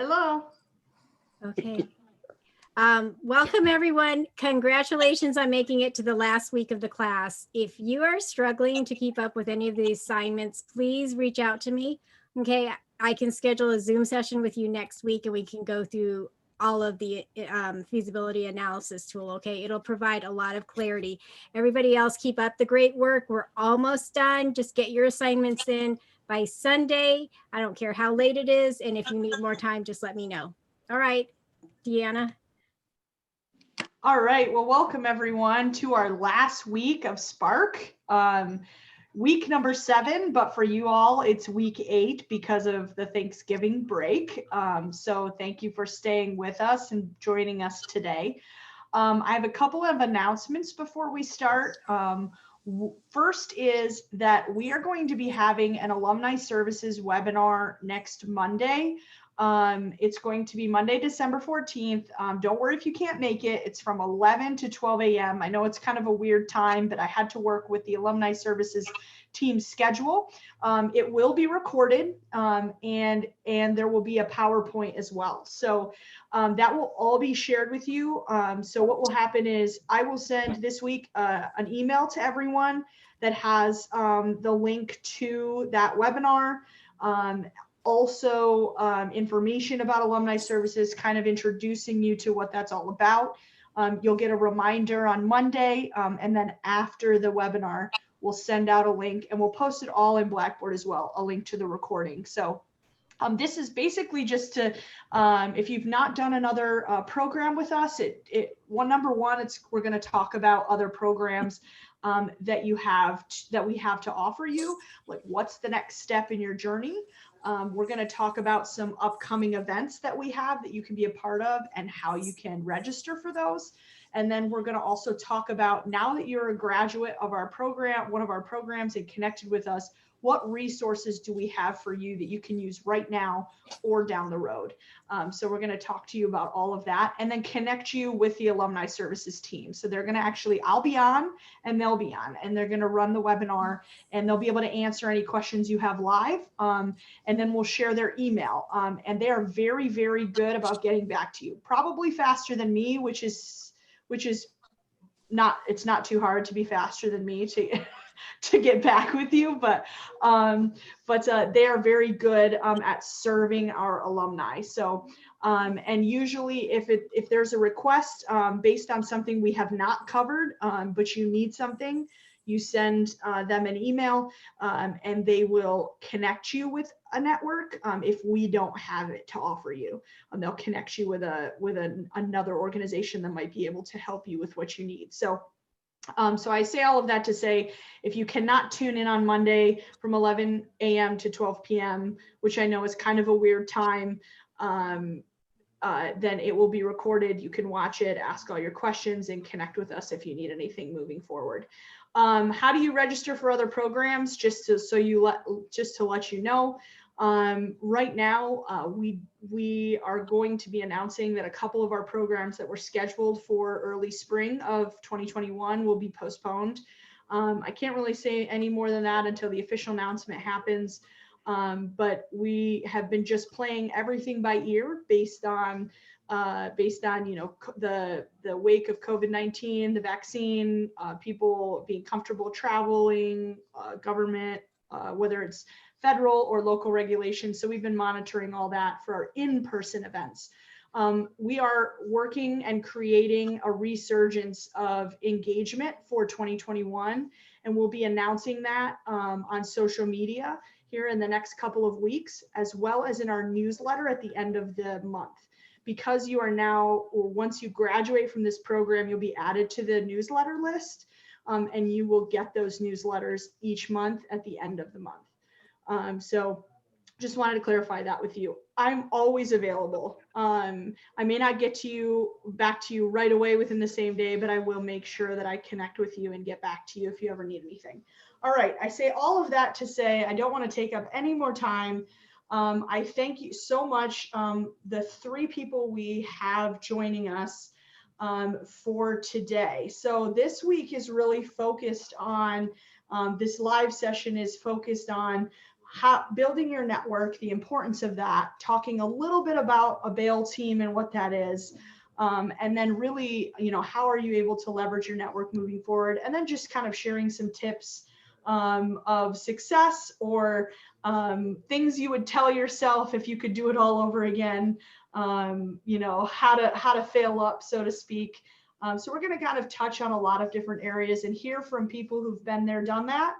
Hello. Okay. Welcome everyone. Congratulations on making it to the last week of the class. If you are struggling to keep up with any of the assignments, please reach out to me. Okay, I can schedule a Zoom session with you next week and we can go through all of the feasibility analysis tool. Okay, it'll provide a lot of clarity. Everybody else, keep up the great work. We're almost done. Just get your assignments in by Sunday. I don't care how late it is. And if you need more time, just let me know. All right, Deanna. All right, well, welcome everyone to our last week of Spark. Week number 7, but for you all, it's week 8 because of the Thanksgiving break. So thank you for staying with us and joining us today. I have a couple of announcements before we start. First is that we are going to be having an Alumni Services webinar next Monday. It's going to be Monday, December 14th. Don't worry if you can't make it. It's from 11 to 12 a.m. I know it's kind of a weird time, but I had to work with the Alumni Services team's schedule. It will be recorded and there will be a PowerPoint as well. So that will all be shared with you. So what will happen is I will send this week an email to everyone that has the link to that webinar. Also information about Alumni Services, kind of introducing you to what that's all about. You'll get a reminder on Monday, and then after the webinar, we'll send out a link and we'll post it all in Blackboard as well, a link to the recording. So this is basically just to, if you've not done another program with us, number one, we're going to talk about other programs that we have to offer you, like what's the next step in your journey. We're going to talk about some upcoming events that we have that you can be a part of and how you can register for those. And then we're going to also talk about, now that you're a graduate of our program, one of our programs, and connected with us, what resources do we have for you that you can use right now or down the road? So we're going to talk to you about all of that and then connect you with the Alumni Services team. So they're going to actually, I'll be on and they'll be on, and they're going to run the webinar and they'll be able to answer any questions you have live. And then we'll share their email. And they are very, very good about getting back to you, probably faster than me, which is not, it's not too hard to be faster than me to get back with you, but they are very good at serving our alumni. So and usually if there's a request based on something we have not covered, but you need something, you send them an email and they will connect you with a network. If we don't have it to offer you, they'll connect you with another organization that might be able to help you with what you need. So I say all of that to say, if you cannot tune in on Monday from 11 a.m. to 12 p.m., which I know is kind of a weird time, then it will be recorded. You can watch it, ask all your questions, and connect with us if you need anything moving forward. How do you register for other programs? Just to let you know, right now, we are going to be announcing that a couple of our programs that were scheduled for early spring of 2021 will be postponed. I can't really say any more than that until the official announcement happens. But we have been just playing everything by ear based on you know, the wake of COVID-19, the vaccine, people being comfortable traveling, government, whether it's federal or local regulations. So we've been monitoring all that for our in-person events. We are working and creating a resurgence of engagement for 2021, and we'll be announcing that on social media here in the next couple of weeks, as well as in our newsletter at the end of the month. Because you are now, or once you graduate from this program, you'll be added to the newsletter list, and you will get those newsletters each month at the end of the month. So just wanted to clarify that with you. I'm always available. I may not get back to you right away within the same day, but I will make sure that I connect with you and get back to you if you ever need anything. All right, I say all of that to say I don't want to take up any more time. I thank you so much. The 3 people we have joining us for today. So this week is really focused on, this live session is focused on building your network, the importance of that, talking a little bit about a bail team and what that is. And then really, how are you able to leverage your network moving forward? And then just kind of sharing some tips of success or things you would tell yourself if you could do it all over again, how to fail up, so to speak. So we're going to kind of touch on a lot of different areas and hear from people who've been there, done that,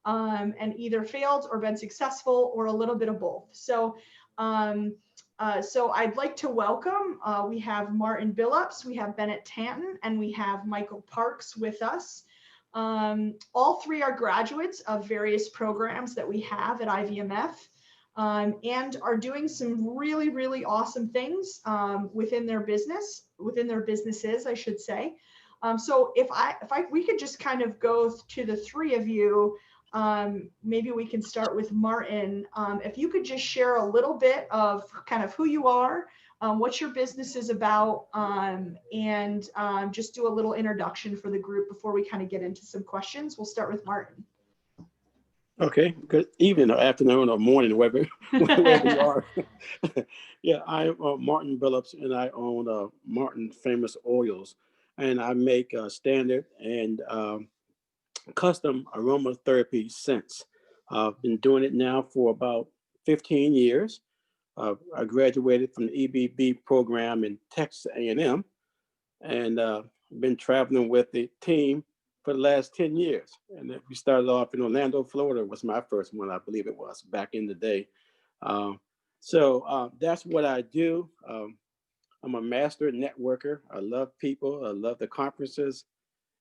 and either failed or been successful or a little bit of both. So I'd like to welcome, we have Martin Billups, we have Bennett Tanton, and we have Michael Parks with us. All three are graduates of various programs that we have at IVMF, and are doing some really, really awesome things within their businesses, I should say. So if we could just kind of go to the three of you, maybe we can start with Martin. If you could just share a little bit of kind of who you are, what your business is about, and just do a little introduction for the group before we kind of get into some questions. We'll start with Martin. Okay, good evening or afternoon or morning, wherever you are. Yeah, I'm Martin Billups, and I own Martin Famous Oils, and I make standard and custom aromatherapy scents. I've been doing it now for about 15 years. I graduated from the EBV program in Texas A&M, and been traveling with the team for the last 10 years. And we started off in Orlando, Florida, was my first one, I believe it was, back in the day. So that's what I do. I'm a master networker. I love people. I love the conferences.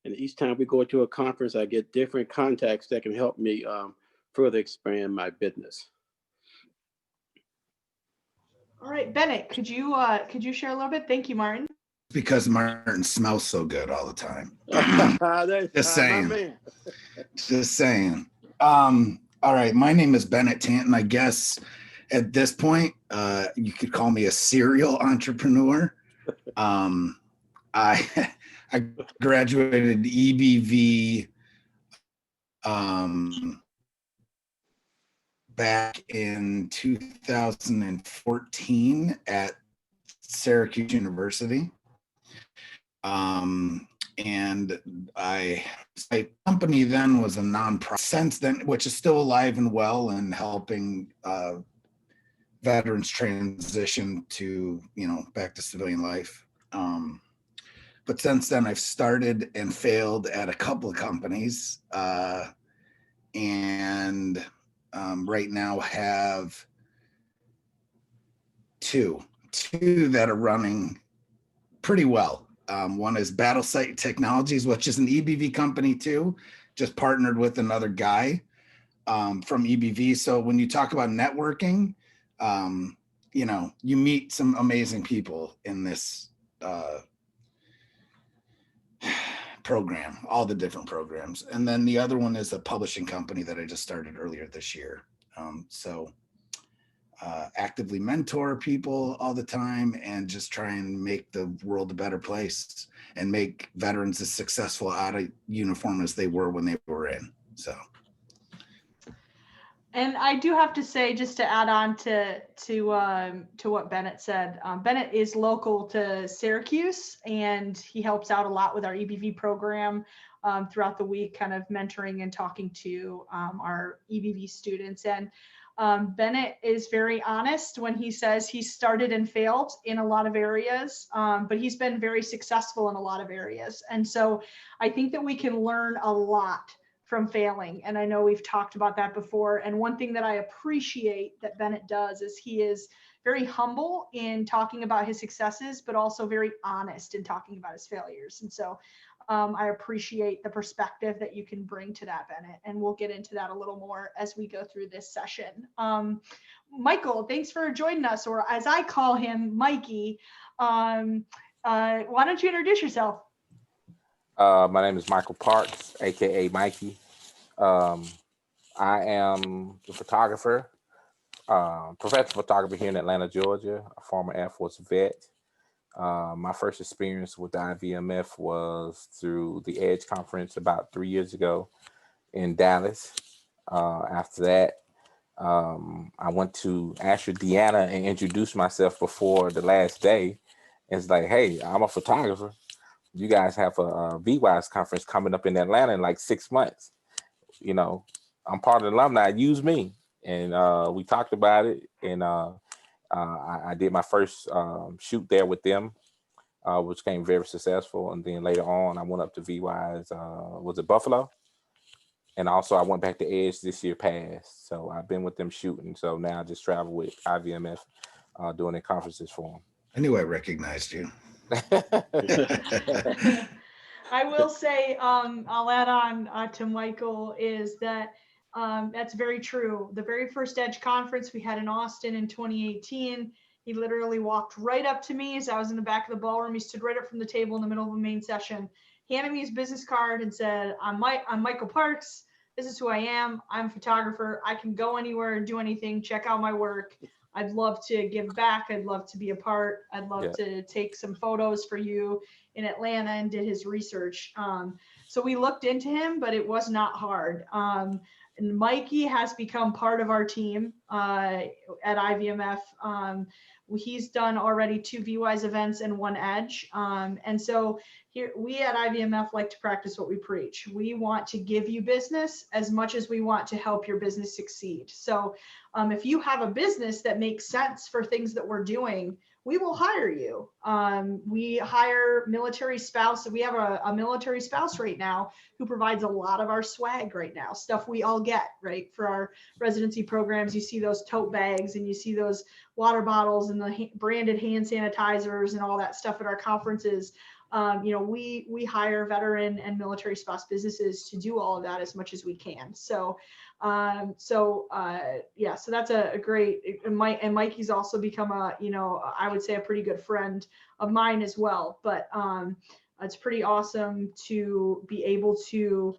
And each time we go to a conference, I get different contacts that can help me further expand my business. All right, Bennett, could you share a little bit? Thank you, Martin. Because Martin smells so good all the time. Just saying. Just saying. All right, my name is Bennett Tanton. I guess at this point, you could call me a serial entrepreneur. I graduated EBV back in 2014 at Syracuse University. And my company then was a nonprofit since then, which is still alive and well and helping veterans transition to, back to civilian life. But since then, I've started and failed at a couple of companies, and right now have two that are running pretty well. One is Battle Site Technologies, which is an EBV company too, just partnered with another guy from EBV. So when you talk about networking, you meet some amazing people in this program, all the different programs. And then the other one is a publishing company that I just started earlier this year. Actively mentor people all the time and just try and make the world a better place and make veterans as successful out of uniform as they were when they were in. So. And I do have to say, just to add on to what Bennett said, Bennett is local to Syracuse, and he helps out a lot with our EBV program throughout the week, kind of mentoring and talking to our EBV students. And Bennett is very honest when he says he started and failed in a lot of areas, but he's been very successful in a lot of areas. And so I think that we can learn a lot from failing. And I know we've talked about that before. And one thing that I appreciate that Bennett does is he is very humble in talking about his successes, but also very honest in talking about his failures. And so I appreciate the perspective that you can bring to that, Bennett. And we'll get into that a little more as we go through this session. Michael, thanks for joining us, or as I call him, Mikey. Why don't you introduce yourself? My name is Michael Parks, aka Mikey. I am a photographer, professional photographer here in Atlanta, Georgia, a former Air Force vet. My first experience with the IVMF was through the EDGE conference about 3 years ago in Dallas. After that, I went to Asher Deanna and introduced myself before the last day. It's like, hey, I'm a photographer. You guys have a VWise conference coming up in Atlanta in like 6 months. You know, I'm part of the alumni. Use me. And we talked about it. And I did my first shoot there with them, which came very successful. And then later on, I went up to VWise, was it Buffalo? And also I went back to Edge this year past. So I've been with them shooting. So now I just travel with IVMF doing their conferences for them. I knew I recognized you. I will say, I'll add on to Michael, is that that's very true. The very first Edge conference we had in Austin in 2018, he literally walked right up to me as I was in the back of the ballroom. He stood right up from the table in the middle of the main session, handed me his business card and said, I'm Michael Parks. This is who I am. I'm a photographer. I can go anywhere and do anything. Check out my work. I'd love to give back. I'd love to be a part. I'd love to take some photos for you in Atlanta, and did his research. So we looked into him, but it was not hard. And Mikey has become part of our team at IVMF. He's done already 2 VWise events and 1 Edge. And so here we at IVMF like to practice what we preach. We want to give you business as much as we want to help your business succeed. So if you have a business that makes sense for things that we're doing, we will hire you. We hire military spouse. We have a military spouse right now who provides a lot of our swag right now, stuff we all get, right? For our residency programs, you see those tote bags and you see those water bottles and the branded hand sanitizers and all that stuff at our conferences. You know, we hire veteran and military spouse businesses to do all of that as much as we can. So yeah, so that's a great, and Mikey's also become a, you know, I would say a pretty good friend of mine as well. But it's pretty awesome to be able to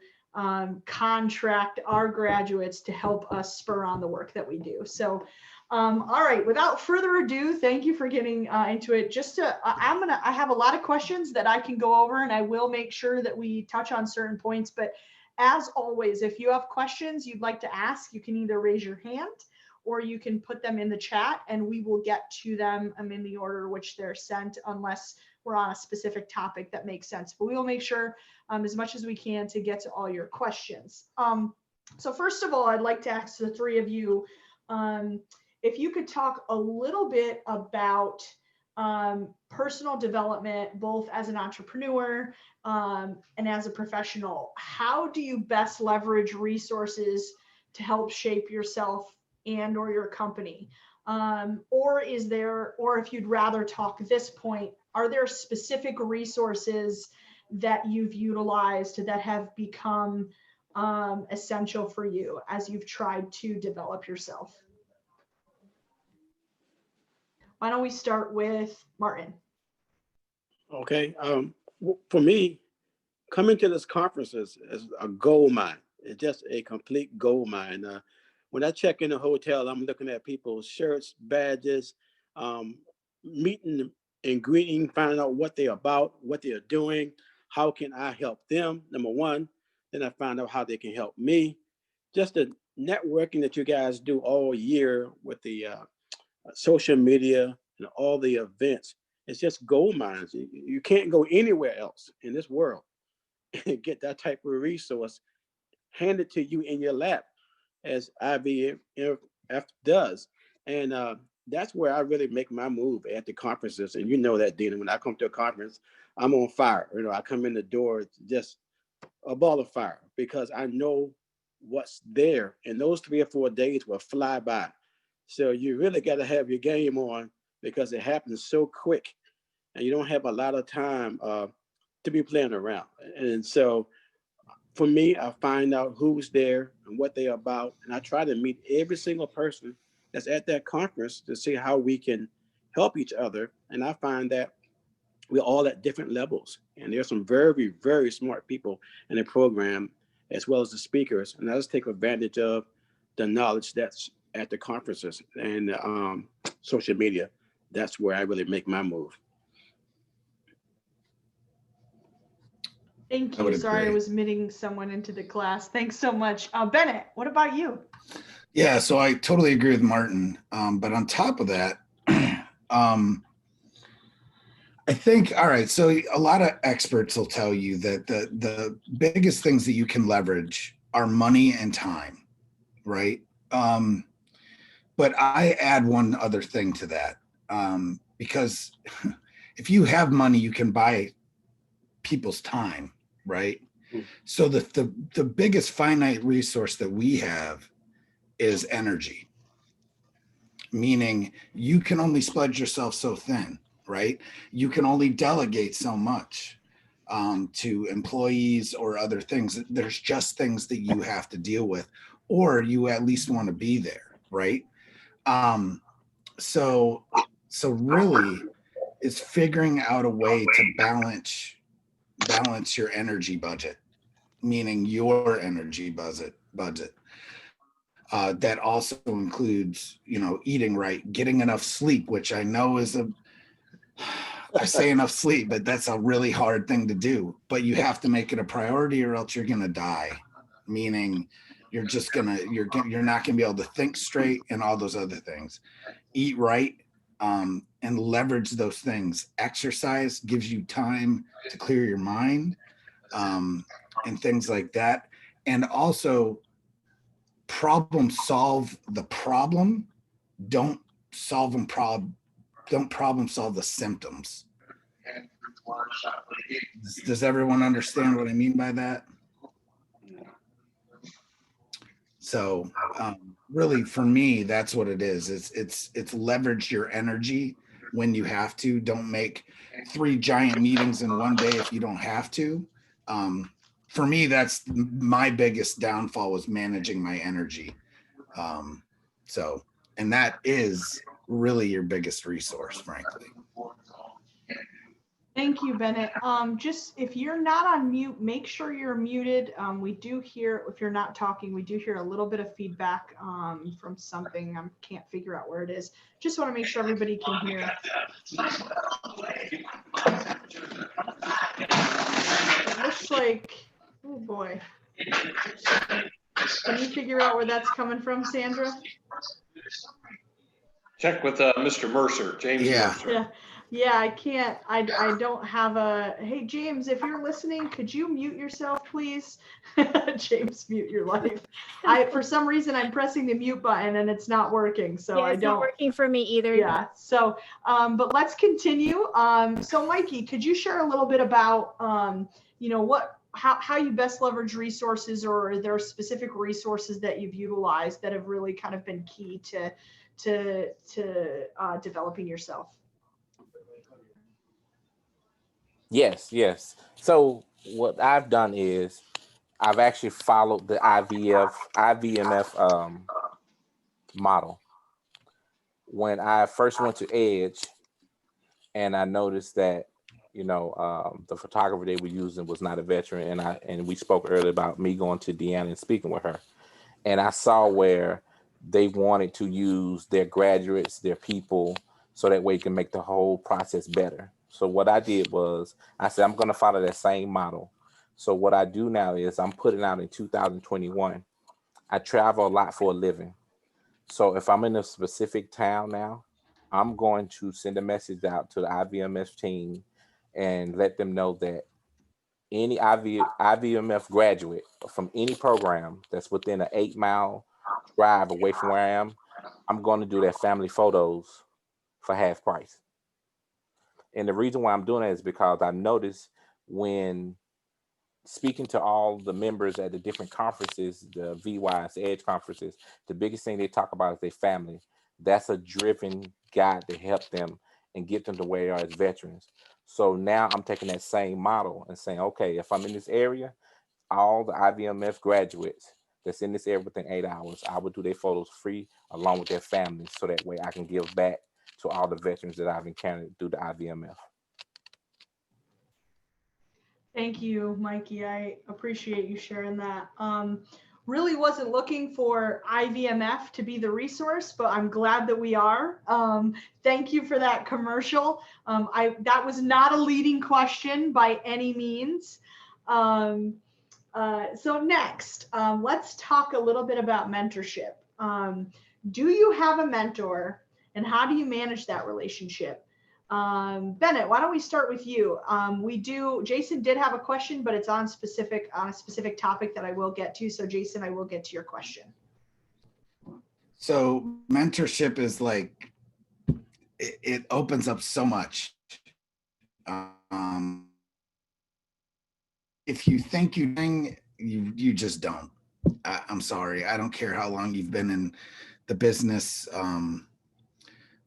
contract our graduates to help us spur on the work that we do. So all right, without further ado, thank you for getting into it. Just to, I have a lot of questions that I can go over, and I will make sure that we touch on certain points. But as always, if you have questions you'd like to ask, you can either raise your hand or you can put them in the chat, and we will get to them in the order which they're sent, unless we're on a specific topic that makes sense. But we will make sure as much as we can to get to all your questions. So first of all, I'd like to ask the 3 of you, if you could talk a little bit about personal development, both as an entrepreneur and as a professional. How do you best leverage resources to help shape yourself and or your company? Or if you'd rather talk this point, are there specific resources that you've utilized that have become essential for you as you've tried to develop yourself? Why don't we start with Martin? Okay. For me, coming to this conference is a gold mine. It's just a complete gold mine. When I check in the hotel, I'm looking at people's shirts, badges, meeting and greeting, finding out what they're about, what they're doing, how can I help them, number one. Then I find out how they can help me. Just the networking that you guys do all year with the social media and all the events, it's just gold mines. You can't go anywhere else in this world and get that type of resource handed to you in your lap as IVF does. And that's where I really make my move at the conferences. And you know that, Dina, when I come to a conference, I'm on fire. You know, I come in the door, it's just a ball of fire, because I know what's there. And those 3 or 4 days will fly by. So you really got to have your game on, because it happens so quick and you don't have a lot of time to be playing around. And so for me, I find out who's there and what they're about. And I try to meet every single person that's at that conference to see how we can help each other. And I find that we're all at different levels. And there's some very, very smart people in the program, as well as the speakers. And I just take advantage of the knowledge that's at the conferences and social media. That's where I really make my move. Thank you. Sorry, I was admitting someone into the class. Thanks so much. Bennett, what about you? Yeah, so I totally agree with Martin. But on top of that, I think, all right, so a lot of experts will tell you that the biggest things that you can leverage are money and time, right? But I add one other thing to that, because if you have money, you can buy people's time, right? So the biggest finite resource that we have is energy, meaning you can only spread yourself so thin, right? You can only delegate so much to employees or other things. There's just things that you have to deal with, or you at least want to be there, right? So really, it's figuring out a way to balance your energy budget, meaning your energy budget. That also includes, eating right, getting enough sleep, which I know is I say enough sleep, but that's a really hard thing to do. But you have to make it a priority, or else you're gonna die. Meaning, you're not gonna be able to think straight and all those other things. Eat right, and leverage those things. Exercise gives you time to clear your mind, and things like that. And also, problem solve the problem. Don't problem solve the symptoms. Does everyone understand what I mean by that? So really, for me, that's what it is. It's leverage your energy when you have to. Don't make 3 giant meetings in one day if you don't have to. For me, that's my biggest downfall, was managing my energy. And that is really your biggest resource, frankly. Thank you, Bennett. Just if you're not on mute, make sure you're muted. We do hear, if you're not talking, we do hear a little bit of feedback from something. I can't figure out where it is. Just want to make sure everybody can hear. It looks like, oh boy. Can you figure out where that's coming from, Sandra? Check with Mr. Mercer, James Mercer. Yeah, I can't. I don't have a. Hey, James, if you're listening, could you mute yourself, please? James, mute your life. For some reason, I'm pressing the mute button and it's not working. So yeah, it's not working for me either. Yeah. So, but let's continue. So, Mikey, could you share a little bit about, how you best leverage resources, or are there specific resources that you've utilized that have really kind of been key to developing yourself? Yes. So what I've done is I've actually followed the IVMF model. When I first went to Edge, and I noticed that the photographer they were using was not a veteran, and we spoke earlier about me going to Deanna and speaking with her, and I saw where they wanted to use their graduates, their people, so that way you can make the whole process better. So what I did was I said, I'm going to follow that same model. So what I do now is I'm putting out in 2021. I travel a lot for a living. So if I'm in a specific town now, I'm going to send a message out to the IVMF team and let them know that any IVMF graduate from any program that's within an 8-mile drive away from where I am, I'm going to do their family photos for half price. And the reason why I'm doing that is because I noticed when speaking to all the members at the different conferences, the VYs, the Edge conferences, the biggest thing they talk about is their family. That's a driven guide to help them and get them to where they are as veterans. So now I'm taking that same model and saying, okay, if I'm in this area, all the IVMF graduates that's in this area within 8 hours, I would do their photos free along with their families, so that way I can give back to all the veterans that I've encountered through the IVMF. Thank you, Mikey. I appreciate you sharing that. Really wasn't looking for IVMF to be the resource, but I'm glad that we are. Thank you for that commercial. That was not a leading question by any means. So next, let's talk a little bit about mentorship. Do you have a mentor, and how do you manage that relationship? Bennett, why don't we start with you? Jason did have a question, but it's on a specific topic that I will get to. So Jason, I will get to your question. So mentorship is like, it opens up so much. If you think you just don't. I'm sorry. I don't care how long you've been in the business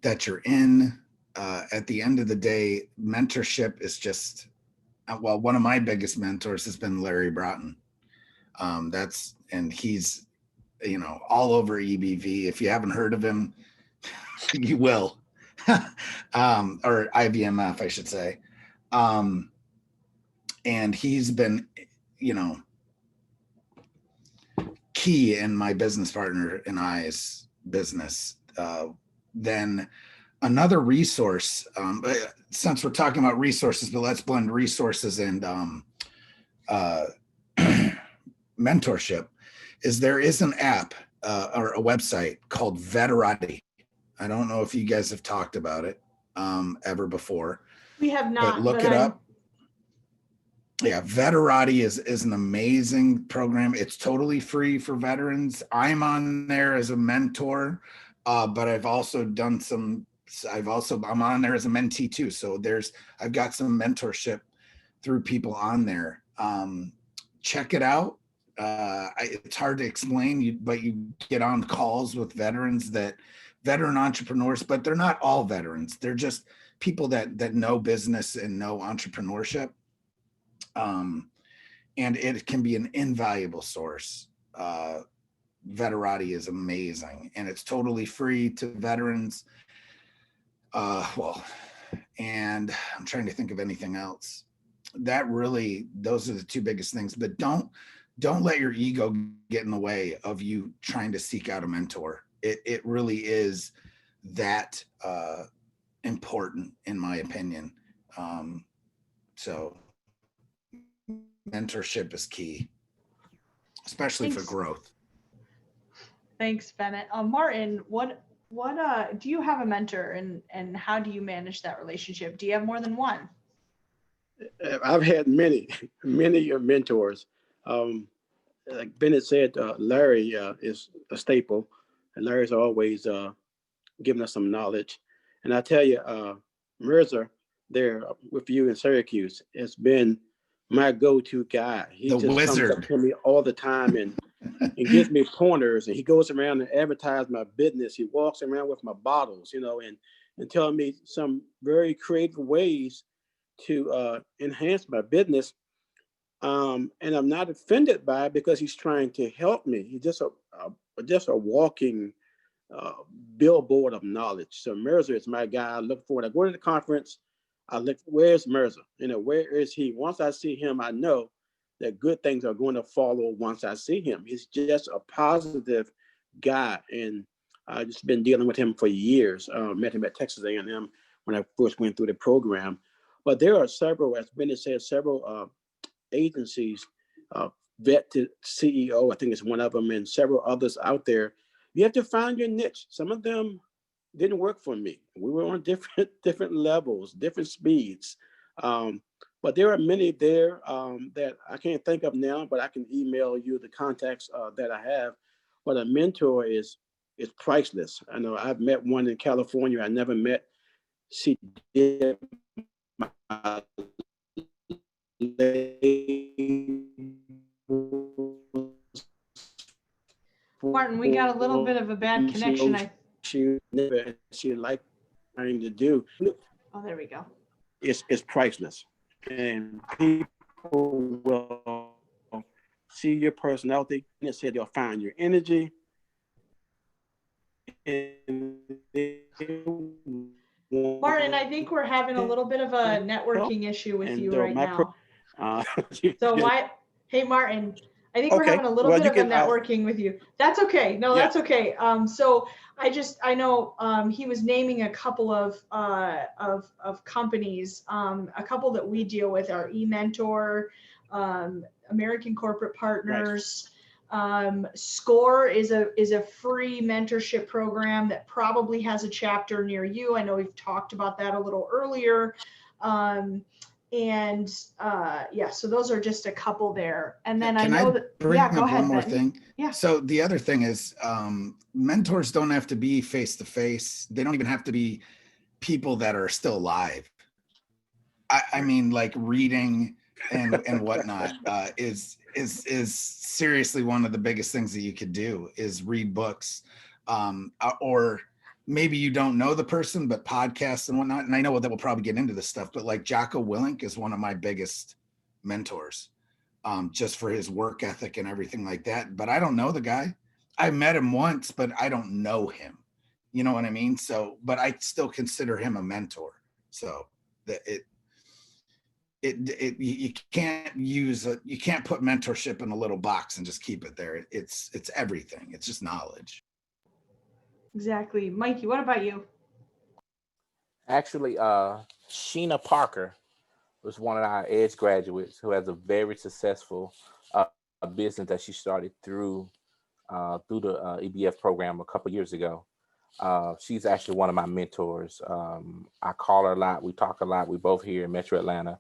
that you're in. At the end of the day, mentorship is just, well, one of my biggest mentors has been Larry Broughton. And he's, all over EBV. If you haven't heard of him, you will. Or IVMF, I should say. And he's been, key in my business partner and I's business. Then another resource, since we're talking about resources, but let's blend resources and mentorship, there is an app or a website called Veterati. I don't know if you guys have talked about it ever before. We have not. But look it up. Yeah, Veterati is an amazing program. It's totally free for veterans. I'm on there as a mentor, but I've also done I'm on there as a mentee too. So I've got some mentorship through people on there. Check it out. It's hard to explain, but you get on calls with veteran entrepreneurs, but they're not all veterans. They're just people that know business and know entrepreneurship. And it can be an invaluable source. Veterati is amazing, and it's totally free to veterans. And I'm trying to think of anything else. Those are the two biggest things. But don't let your ego get in the way of you trying to seek out a mentor. It really is that important, in my opinion. So mentorship is key, especially for growth. Thanks, Bennett. Martin, what do you have a mentor, and how do you manage that relationship? Do you have more than one? I've had many mentors. Like Bennett said, Larry is a staple, and Larry's always giving us some knowledge. And I tell you, Mirza there with you in Syracuse has been my go-to guy. He just wizard. comes up to me all the time and gives me pointers, and he goes around and advertises my business. He walks around with my bottles, and telling me some very creative ways to enhance my business. And I'm not offended by it because he's trying to help me. He's just a walking billboard of knowledge. So Mirza is my guy. I look forward. I go to the conference. I look, where's Mirza? Where is he? Once I see him, I know that good things are going to follow once I see him. He's just a positive guy. And I've just been dealing with him for years. Met him at Texas A&M when I first went through the program. But there are several, as Bennett said, several agencies, Vet to CEO, I think it's one of them, and several others out there. You have to find your niche. Some of them didn't work for me. We were on different levels, different speeds. But there are many there that I can't think of now, but I can email you the contacts that I have. But a mentor is priceless. I know I've met one in California I never met. She did my Martin, we got a little bit of a bad connection. She liked trying to do. Oh, there we go. It's priceless, and people will see your personality, and it said they'll find your energy, and Martin, I think we're having a little bit of a networking issue with you right now. Hey, Martin, I think we're having a little bit of a networking with you. That's okay. No, that's okay. So I know he was naming a couple of companies. A couple that we deal with are eMentor, American Corporate Partners. SCORE is a free mentorship program that probably has a chapter near you. I know we've talked about that a little earlier. Yeah, so those are just a couple there. And then Can I know I that, bring yeah, up go ahead, one more Benton. thing? Yeah. So the other thing is mentors don't have to be face-to-face. They don't even have to be people that are still alive. I mean, like reading and whatnot is seriously one of the biggest things that you could do is read books, or maybe you don't know the person, but podcasts and whatnot. And I know that we'll probably get into this stuff, but like Jocko Willink is one of my biggest mentors, just for his work ethic and everything like that. But I don't know the guy. I met him once, but I don't know him. You know what I mean? So, but I still consider him a mentor. So that you can't you can't put mentorship in a little box and just keep it there. It's everything. It's just knowledge. Exactly. Mikey, what about you? Actually, Sheena Parker was one of our Edge graduates who has a very successful business that she started through the EBF program a couple years ago. She's actually one of my mentors. I call her a lot. We talk a lot. We both here in Metro Atlanta.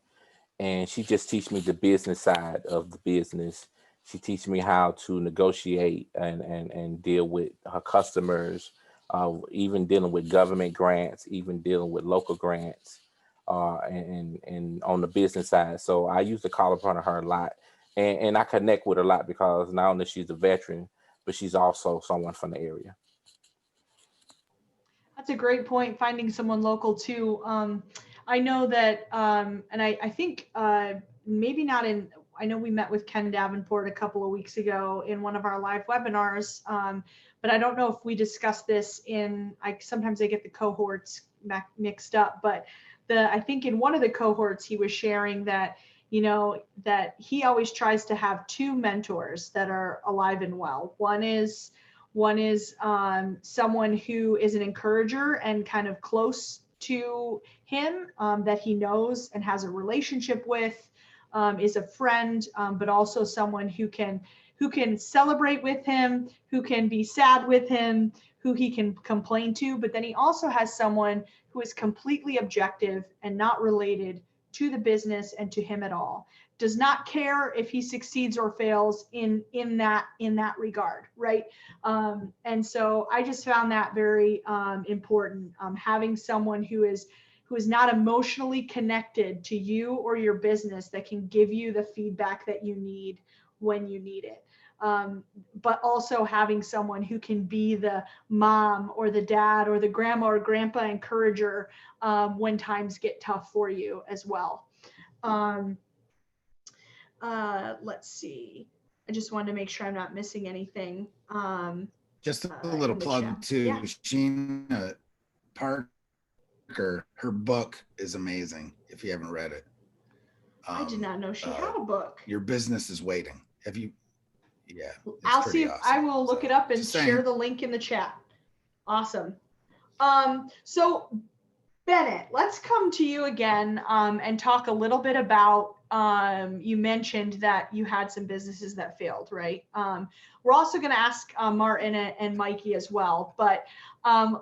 And she just teach me the business side of the business. She teach me how to negotiate and deal with her customers, even dealing with government grants, even dealing with local grants, and on the business side. So I used to call upon her a lot, and I connect with her a lot because not only she's a veteran, but she's also someone from the area. That's a great point, finding someone local too. I know that, and I think maybe not in, I know we met with Ken Davenport a couple of weeks ago in one of our live webinars, but I don't know if we discussed this sometimes I get the cohorts mixed up, but I think in one of the cohorts he was sharing that, that he always tries to have two mentors that are alive and well. One is someone who is an encourager and kind of close to him, that he knows and has a relationship with, is a friend, but also someone who can celebrate with him, who can be sad with him, who he can complain to. But then he also has someone who is completely objective and not related to the business and to him at all. Does not care if he succeeds or fails in that regard, right? And so I just found that very important, having someone who is not emotionally connected to you or your business, that can give you the feedback that you need when you need it. But also having someone who can be the mom or the dad or the grandma or grandpa encourager when times get tough for you as well. Let's see. I just wanted to make sure I'm not missing anything. Just a little plug to Sheena Parker. Her book is amazing if you haven't read it. I did not know she had a book. Your Business is Waiting. Have you? Yeah. I'll see if I will look it up and share the link in the chat. Awesome. So Bennett, let's come to you again and talk a little bit about, you mentioned that you had some businesses that failed, right? We're also going to ask Martin and Mikey as well, but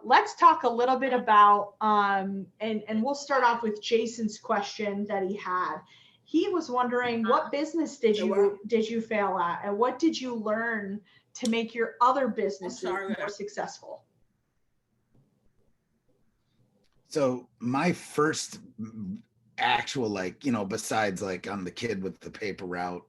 let's talk a little bit about, and we'll start off with Jason's question that he had. He was wondering, what business did you fail at, and what did you learn to make your other businesses more successful? So my first actual, besides I'm the kid with the paper route,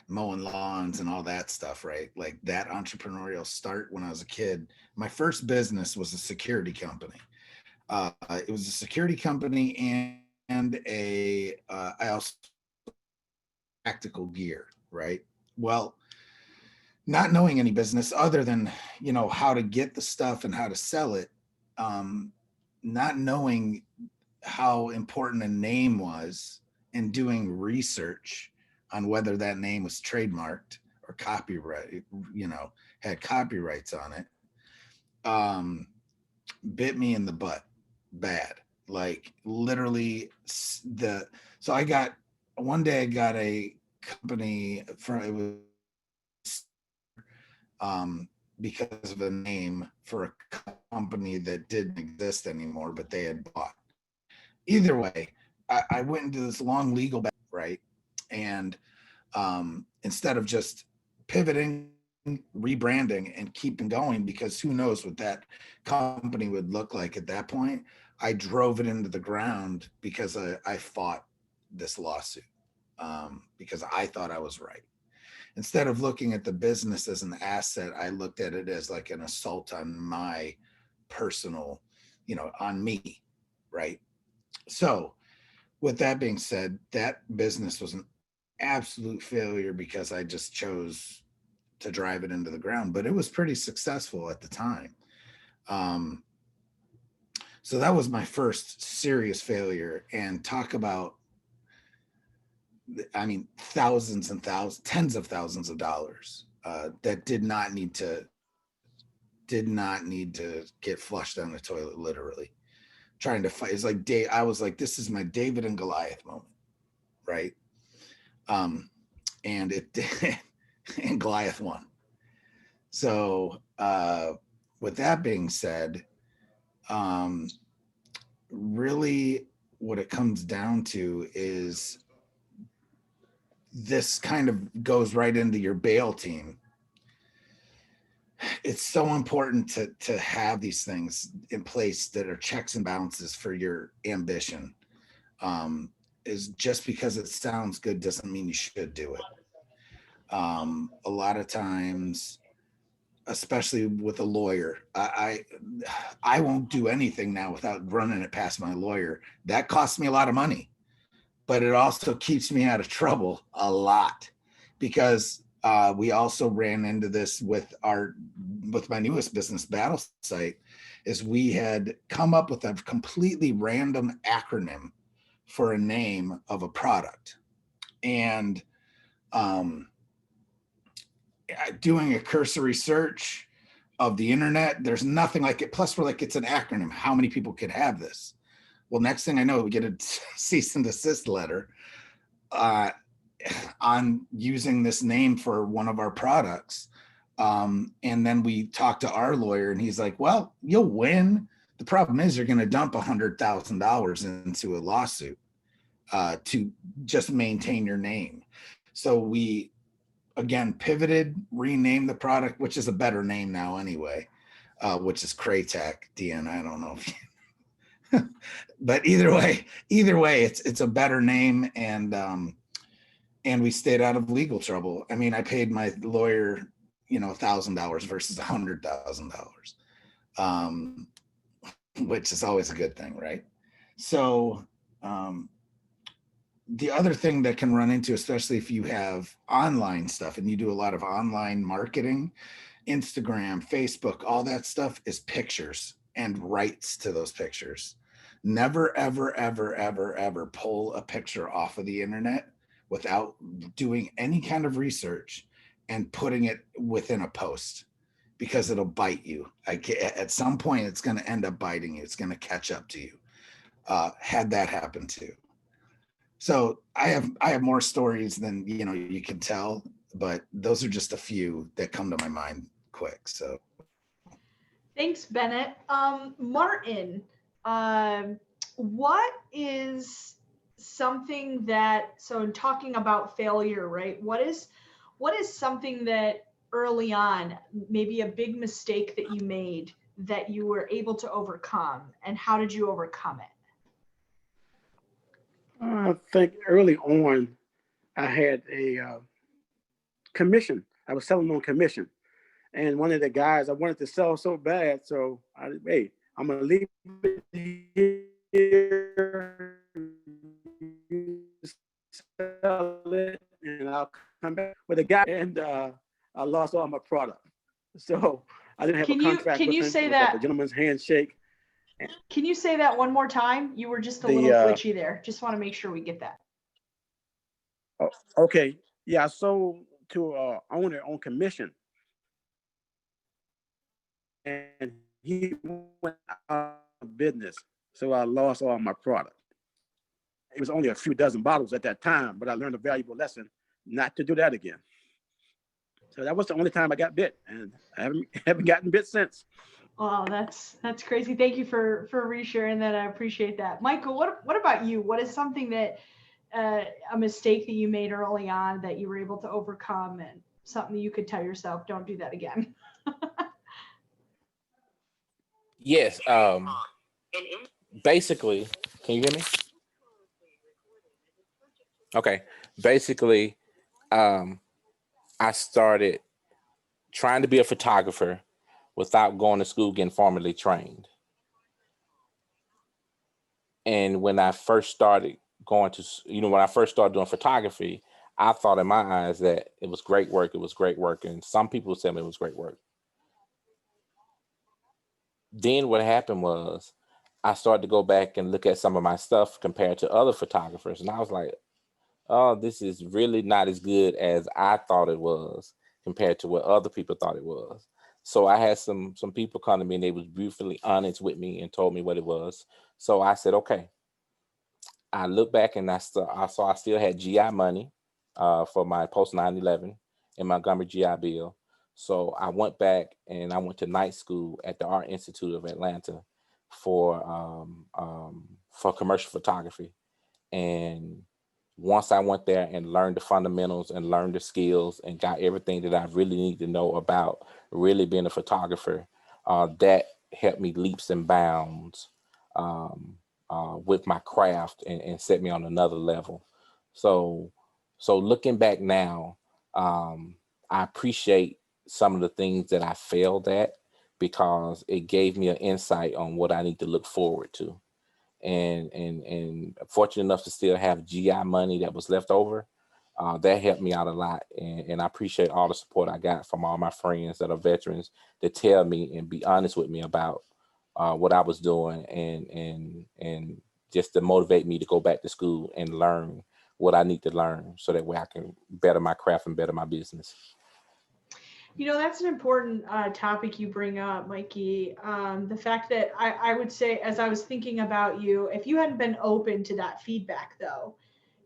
mowing lawns and all that stuff, right? Like that entrepreneurial start when I was a kid, my first business was a security company. It was a security company and I also practical gear, right? Well, not knowing any business other than, how to get the stuff and how to sell it, not knowing how important a name was and doing research on whether that name was trademarked or copyright, had copyrights on it, bit me in the butt bad. Like literally one day I got a company it was because of a name for a company that didn't exist anymore, but they had bought. Either way, I went into this long legal battle, right? And instead of just pivoting, rebranding, and keeping going, because who knows what that company would look like at that point, I drove it into the ground because I fought this lawsuit because I thought I was right. Instead of looking at the business as an asset, I looked at it as like an assault on my personal, on me, right? So with that being said, that business was an absolute failure because I just chose to drive it into the ground, but it was pretty successful at the time. So that was my first serious failure. And talk about, thousands and thousands, tens of thousands of dollars that did not need to get flushed down the toilet, literally. Trying to fight. It's like I was like, this is my David and Goliath moment, right? And it did, and Goliath won. So with that being said, really what it comes down to is this kind of goes right into your bail team. It's so important to have these things in place that are checks and balances for your ambition. Is just because it sounds good doesn't mean you should do it. A lot of times, especially with a lawyer, I won't do anything now without running it past my lawyer. That costs me a lot of money, but it also keeps me out of trouble a lot, because we also ran into this with my newest business, Battle Site, is we had come up with a completely random acronym for a name of a product. And doing a cursory search of the internet, there's nothing like it. Plus, we're like, it's an acronym. How many people could have this? Well, next thing I know, we get a cease and desist letter on using this name for one of our products. And then we talked to our lawyer, and he's like, well, you'll win. The problem is you're going to dump $100,000 into a lawsuit to just maintain your name. So we, again, pivoted, renamed the product, which is a better name now anyway, which is Craytech, DN. I don't know if you, but either way, it's a better name, and we stayed out of legal trouble. I mean, I paid my lawyer, $1,000 versus $100,000, which is always a good thing, right? So the other thing that can run into, especially if you have online stuff and you do a lot of online marketing, Instagram, Facebook, all that stuff, is pictures and rights to those pictures. Never, ever, ever, ever, ever pull a picture off of the internet without doing any kind of research and putting it within a post, because it'll bite you. At some point, it's going to end up biting you. It's going to catch up to you. Had that happen too. So I have more stories than you can tell, but those are just a few that come to my mind quick. So thanks, Bennett. Martin, what is something that, so in talking about failure, right? What is something that early on, maybe a big mistake that you made that you were able to overcome, and how did you overcome it? I think early on, I had a commission. I was selling on commission. And one of the guys, I wanted to sell so bad. So I'm going to leave it here, sell it, and I'll come back with a guy. And I lost all my product. So I didn't have a contract. Can you say that? Like a gentleman's handshake. Can you say that one more time? You were just a little glitchy there. Just want to make sure we get that. Oh, okay. Yeah, I sold to an owner on commission. And he went out of business. So I lost all my product. It was only a few dozen bottles at that time, but I learned a valuable lesson not to do that again. So that was the only time I got bit, and I haven't gotten bit since. Wow, that's crazy. Thank you for resharing that. I appreciate that. Michael, what about you? What is something that a mistake that you made early on that you were able to overcome, and something that you could tell yourself, don't do that again? Yes. Basically, can you hear me? Okay. Basically, I started trying to be a photographer without going to school, getting formally trained. And when I first started going to, when I first started doing photography, I thought in my eyes that it was great work. It was great work. And some people said it was great work. Then what happened was I started to go back and look at some of my stuff compared to other photographers. And I was like, oh, this is really not as good as I thought it was compared to what other people thought it was. So I had some people come to me and they was brutally honest with me and told me what it was. So I said, okay. I look back and I saw I still had GI money for my post 9/11 in Montgomery GI Bill. So I went back and I went to night school at the Art Institute of Atlanta for commercial photography. And once I went there and learned the fundamentals and learned the skills and got everything that I really need to know about really being a photographer, that helped me leaps and bounds with my craft and set me on another level. So looking back now, I appreciate some of the things that I failed at because it gave me an insight on what I need to look forward to. And fortunate enough to still have GI money that was left over, that helped me out a lot. And I appreciate all the support I got from all my friends that are veterans that tell me and be honest with me about what I was doing and just to motivate me to go back to school and learn what I need to learn so that way I can better my craft and better my business. That's an important topic you bring up, Mikey. The fact that I would say, as I was thinking about you, if you hadn't been open to that feedback, though,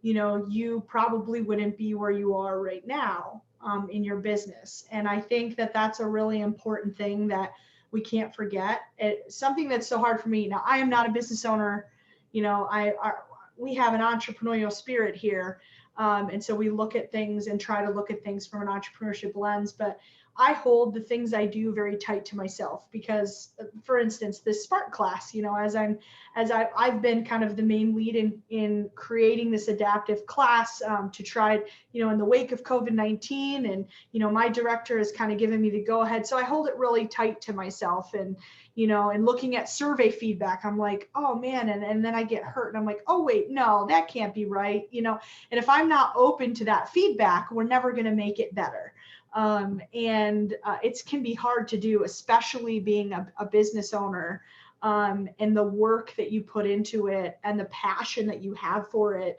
you probably wouldn't be where you are right now in your business. And I think that that's a really important thing that we can't forget. It's something that's so hard for me. Now, I am not a business owner. We have an entrepreneurial spirit here. And so we look at things and try to look at things from an entrepreneurship lens, but I hold the things I do very tight to myself because, for instance, this Spark class, I've been kind of the main lead in creating this adaptive class to try, in the wake of COVID-19, and my director has kind of given me the go ahead, so I hold it really tight to myself. And and looking at survey feedback, I'm like, oh man, and then I get hurt, and I'm like, oh wait, no, that can't be right, and if I'm not open to that feedback, we're never going to make it better. It can be hard to do, especially being a business owner, and the work that you put into it and the passion that you have for it.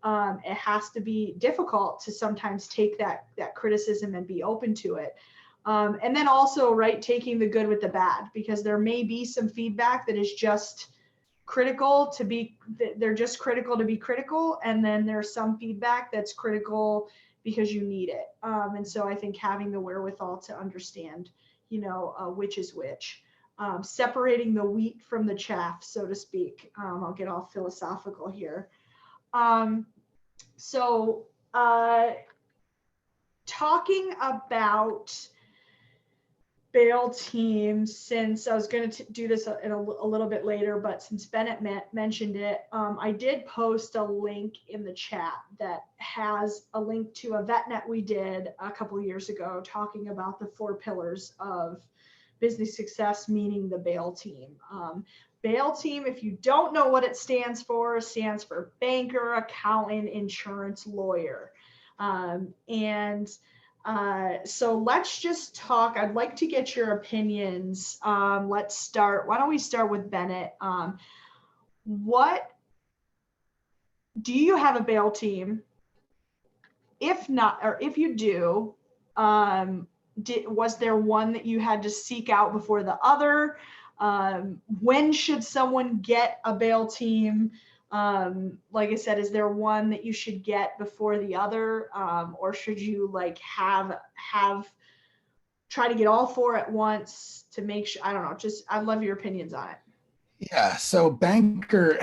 It has to be difficult to sometimes take that criticism and be open to it. And then also, right, taking the good with the bad, because there may be some feedback that is just critical to be, they're just critical to be critical. And then there's some feedback that's critical because you need it. And so I think having the wherewithal to understand, which is which, separating the wheat from the chaff, so to speak. I'll get all philosophical here. Talking about bail teams, since I was going to do this a little bit later, but since Bennett mentioned it, I did post a link in the chat that has a link to a VetNet we did a couple of years ago talking about the 4 pillars of business success, meaning the bail team. Bail team, if you don't know what it stands for banker, accountant, insurance, lawyer. So let's just talk. I'd like to get your opinions. Why don't we start with Bennett? What do you have a bail team? If not, or if you do, was there one that you had to seek out before the other? When should someone get a bail team? Like I said, is there one that you should get before the other? Or should you like have try to get all four at once to make sure? I don't know. Just, I'd love your opinions on it. Yeah. So banker,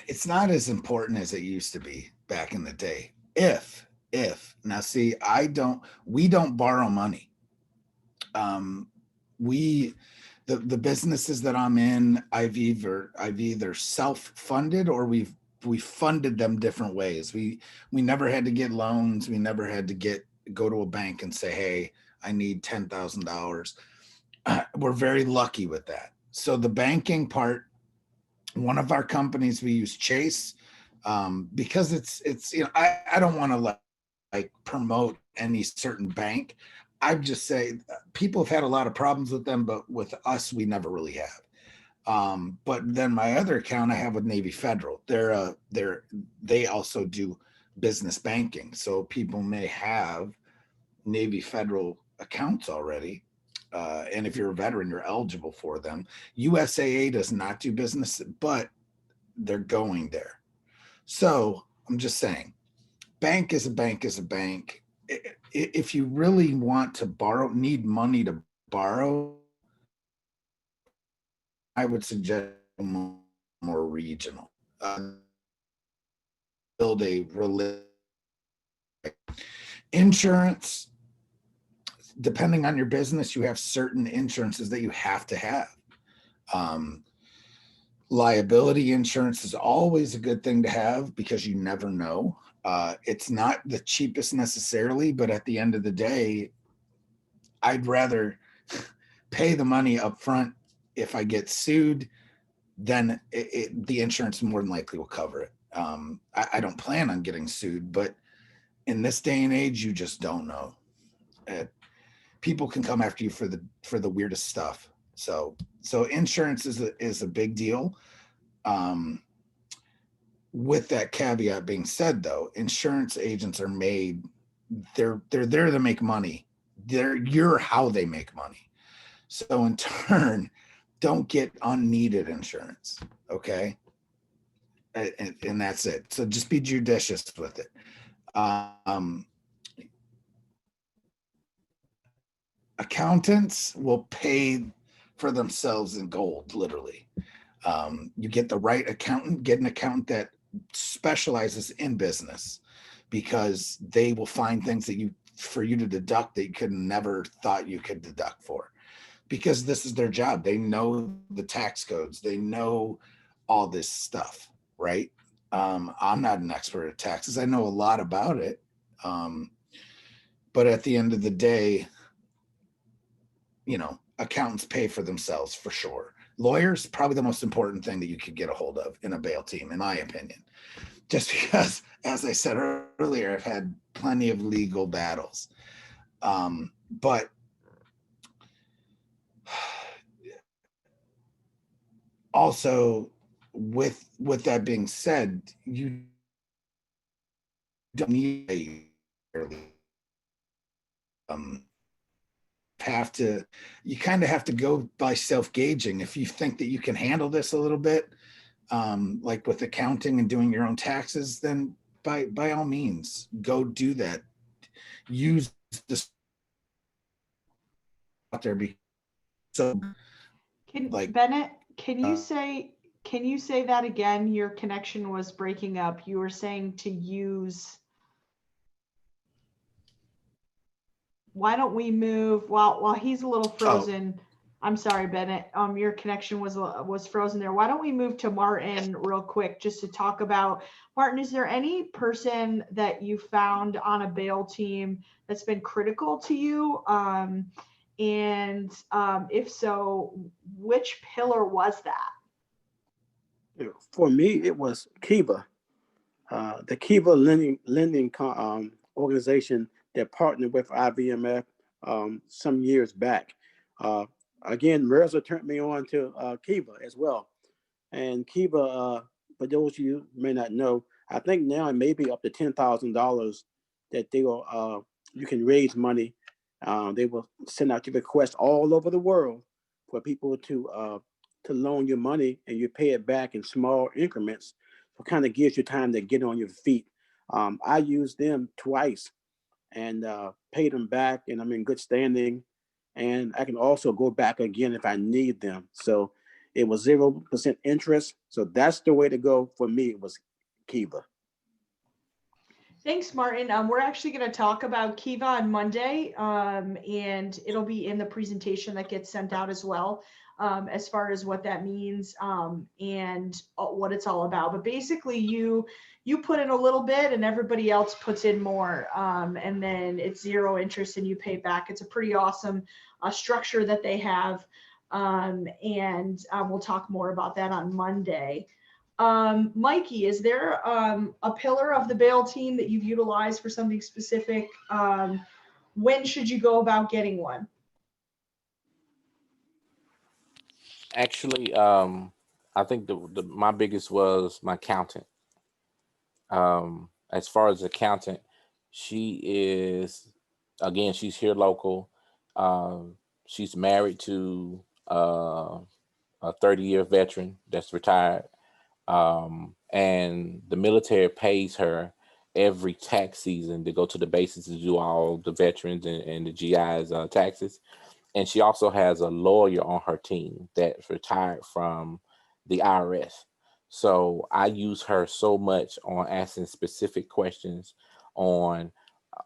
it's not as important as it used to be back in the day. If now see, we don't borrow money. The businesses that I'm in, I've either self-funded or we funded them different ways. We never had to get loans. We never had to go to a bank and say, hey, I need $10,000. We're very lucky with that. So the banking part, one of our companies, we use Chase, because it's I don't want to like promote any certain bank. I just say people have had a lot of problems with them, but with us, we never really have. But then my other account I have with Navy Federal, they also do business banking. So people may have Navy Federal accounts already. And if you're a veteran, you're eligible for them. USAA does not do business, but they're going there. So I'm just saying, bank is a bank is a bank. If you really want to need money to borrow, I would suggest more regional. Build a insurance. Depending on your business, you have certain insurances that you have to have. Liability insurance is always a good thing to have because you never know. It's not the cheapest necessarily, but at the end of the day, I'd rather pay the money up front. If I get sued, then the insurance more than likely will cover it. I don't plan on getting sued, but in this day and age, you just don't know. People can come after you for the weirdest stuff. So insurance is a big deal. With that caveat being said, though, insurance agents are they're there to make money. You're how they make money. So in turn, don't get unneeded insurance. Okay. And that's it. So just be judicious with it. Accountants will pay for themselves in gold, literally. You get the right accountant, get an accountant that specializes in business, because they will find things that for you to deduct that you could never thought you could deduct for, because this is their job. They know the tax codes, they know all this stuff, right? I'm not an expert at taxes. I know a lot about it. But at the end of the day, accountants pay for themselves for sure. Lawyers, probably the most important thing that you could get a hold of in a bail team, in my opinion. Just because, as I said earlier, I've had plenty of legal battles. But also, with that being said, you don't need a you kind of have to go by self-gauging. If you think that you can handle this a little bit, like with accounting and doing your own taxes, then by all means, go do that. Use this out there. Bennett, can you say that again? Your connection was breaking up. You were saying to use. Why don't we move while he's a little frozen? I'm sorry, Bennett. Your connection was frozen there. Why don't we move to Martin real quick, just to talk about, Martin, is there any person that you found on a bail team that's been critical to you? And if so, which pillar was that? For me, it was Kiva, the Kiva lending organization that partnered with IBMF some years back. Again, Mirza turned me on to Kiva as well. And Kiva, for those of you who may not know, I think now it may be up to $10,000 that they will, you can raise money. They will send out your requests all over the world for people to loan you money, and you pay it back in small increments. kind of gives you time to get on your feet. I used them twice and paid them back, and I'm in good standing. And I can also go back again if I need them. So it was 0% interest. So that's the way to go for me. It was Kiva. Thanks, Martin. We're actually going to talk about Kiva on Monday, and it'll be in the presentation that gets sent out as well, as far as what that means and what it's all about. But basically, you put in a little bit, and everybody else puts in more, and then it's 0 interest, and you pay back. It's a pretty awesome structure that they have, and we'll talk more about that on Monday. Mikey, is there a pillar of the bail team that you've utilized for something specific? When should you go about getting one? Actually, I think my biggest was my accountant. As far as accountant, she is, again, she's here local. She's married to a 30-year veteran that's retired. And the military pays her every tax season to go to the bases to do all the veterans and the GI's taxes. And she also has a lawyer on her team that's retired from the IRS. So I use her so much on asking specific questions on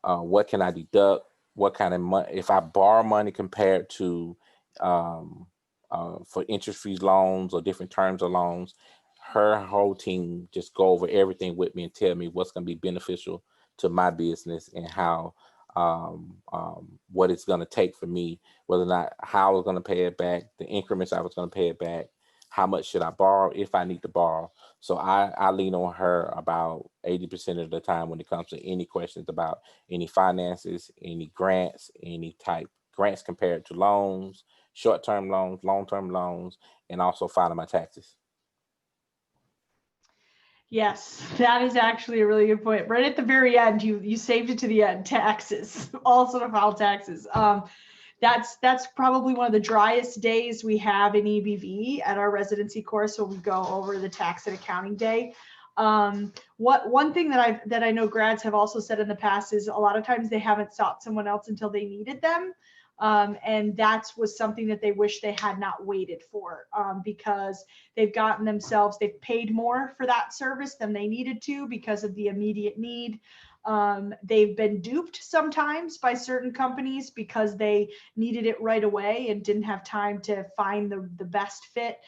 what can I deduct, what kind of money, if I borrow money compared to for interest-free loans or different terms of loans. Her whole team just go over everything with me and tell me what's going to be beneficial to my business and how what it's going to take for me, whether or not how I was going to pay it back, the increments I was going to pay it back, how much should I borrow if I need to borrow. So I lean on her about 80% of the time when it comes to any questions about any finances, any grants, any type grants compared to loans, short-term loans, long-term loans, and also filing my taxes. Yes, that is actually a really good point. Right at the very end, you saved it to the end. Taxes, also to file taxes. That's probably one of the driest days we have in EBV at our residency course. So we go over the tax and accounting day. One thing that I know grads have also said in the past is a lot of times they haven't sought someone else until they needed them. And that was something that they wish they had not waited for, because they've paid more for that service than they needed to because of the immediate need. They've been duped sometimes by certain companies because they needed it right away and didn't have time to find the best fit.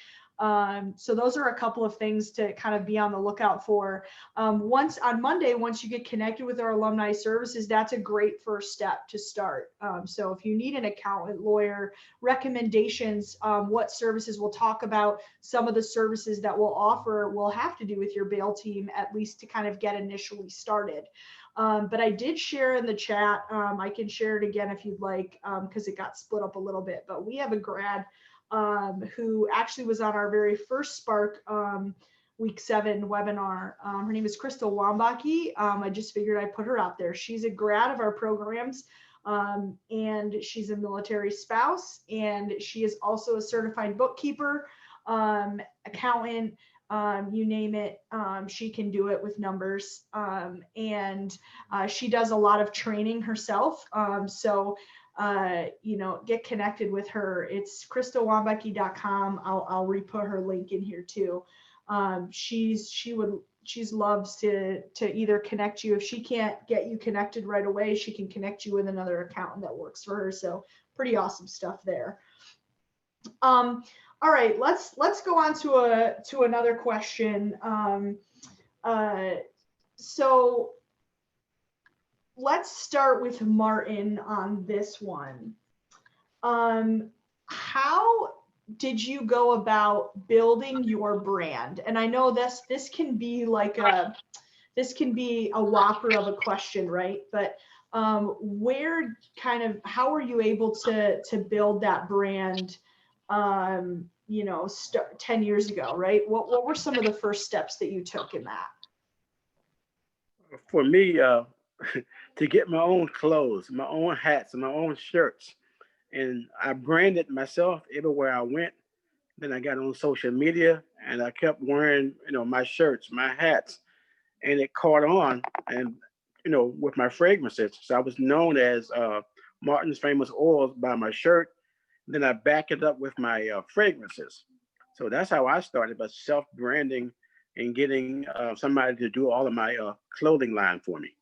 So those are a couple of things to kind of be on the lookout for. Once on Monday, once you get connected with our alumni services, that's a great first step to start. So if you need an accountant, lawyer, recommendations, what services we'll talk about, some of the services that we'll offer will have to do with your bail team, at least to kind of get initially started. But I did share in the chat. I can share it again if you'd like, because it got split up a little bit, but we have a grad who actually was on our very first Spark week 7 webinar. Her name is Crystal Wambaki. I just figured I'd put her out there. She's a grad of our programs, and she's a military spouse, and she is also a certified bookkeeper, accountant, you name it. She can do it with numbers, and she does a lot of training herself. Get connected with her. It's crystalwambaki.com. I'll re-put her link in here too. She loves to either connect you. If she can't get you connected right away, she can connect you with another accountant that works for her. So pretty awesome stuff there. All right, let's go on to another question. So let's start with Martin on this one. How did you go about building your brand? And I know this can be like a whopper of a question, right? But how were you able to build that brand 10 years ago, right? What were some of the first steps that you took in that? For me, to get my own clothes, my own hats, and my own shirts. And I branded myself everywhere I went. Then I got on social media and I kept wearing, my shirts, my hats, and it caught on and, with my fragrances. So I was known as Martin's Famous Oils by my shirt. Then I back it up with my fragrances. So that's how I started, by self-branding and getting somebody to do all of my clothing line for me.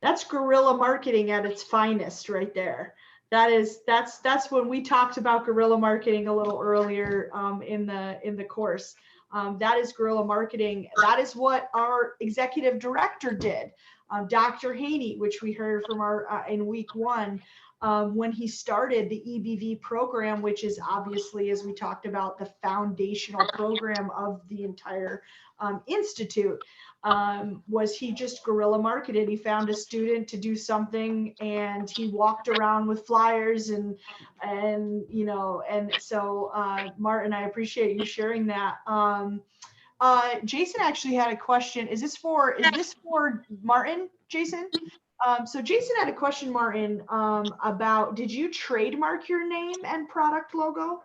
That's guerrilla marketing at its finest right there. That's when we talked about guerrilla marketing a little earlier in the course. That is guerrilla marketing. That is what our executive director did, Dr. Haney, which we heard from our in week 1 when he started the EBV program, which is obviously, as we talked about, the foundational program of the entire institute. Was he just guerrilla marketed? He found a student to do something and he walked around with flyers and so Martin, I appreciate you sharing that. Jason actually had a question. Is this for Martin, Jason? So Jason had a question, Martin, about, did you trademark your name and product logo?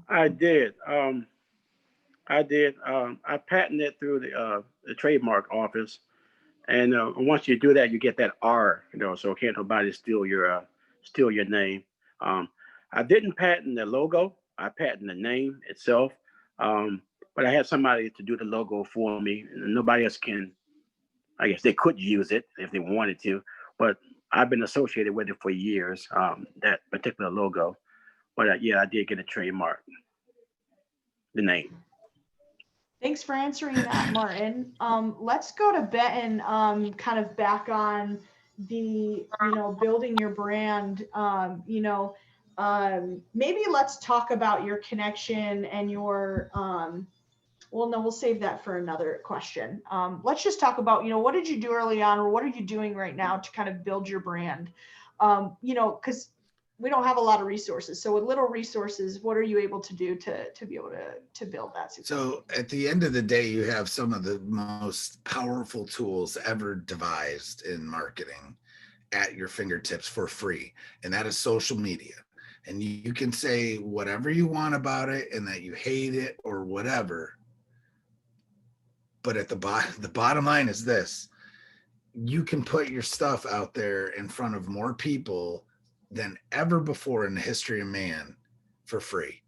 I did. I patented through the trademark office, and once you do that, you get that R. So can't nobody steal your name. I didn't patent the logo. I patented the name itself, but I had somebody to do the logo for me, and nobody else can. I guess they could use it if they wanted to, but I've been associated with it for years. That particular logo, but yeah, I did get a trademark. The name. Thanks for answering that, Martin. Let's go to Benton, kind of back on the, building your brand. Maybe let's talk about your connection and your, well, no, we'll save that for another question. Let's just talk about, what did you do early on, or what are you doing right now to kind of build your brand? Because we don't have a lot of resources. So with little resources, what are you able to do to be able to build that success? So at the end of the day, you have some of the most powerful tools ever devised in marketing at your fingertips for free. And that is social media. And you can say whatever you want about it and that you hate it or whatever. But at the bottom line is this: you can put your stuff out there in front of more people than ever before in the history of man for free.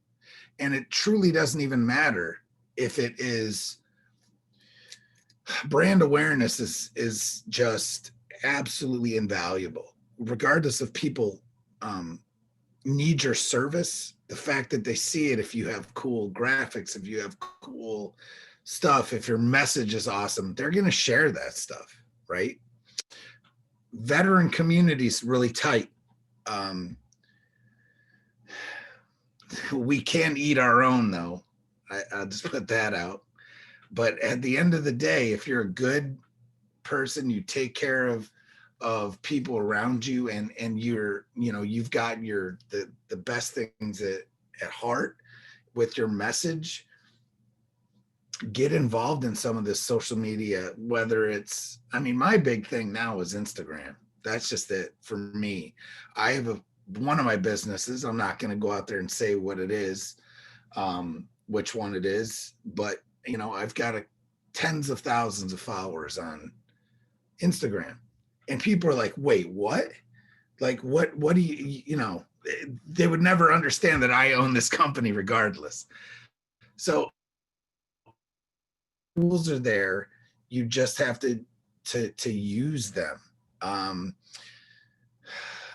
And it truly doesn't even matter if it is brand awareness is just absolutely invaluable, regardless of people need your service. The fact that they see it, if you have cool graphics, if you have cool stuff, if your message is awesome, they're going to share that stuff, right? Veteran communities really tight. We can eat our own, though. I'll just put that out. But at the end of the day, if you're a good person, you take care of people around you, and you're, you've got the best things at heart with your message, get involved in some of this social media, whether it's, my big thing now is Instagram. That's just it for me. I have one of my businesses, I'm not going to go out there and say what it is, which one it is, but I've got tens of thousands of followers on Instagram, and people are like, wait, what? Like, what do you, they would never understand that I own this company regardless. So tools are there. You just have to use them.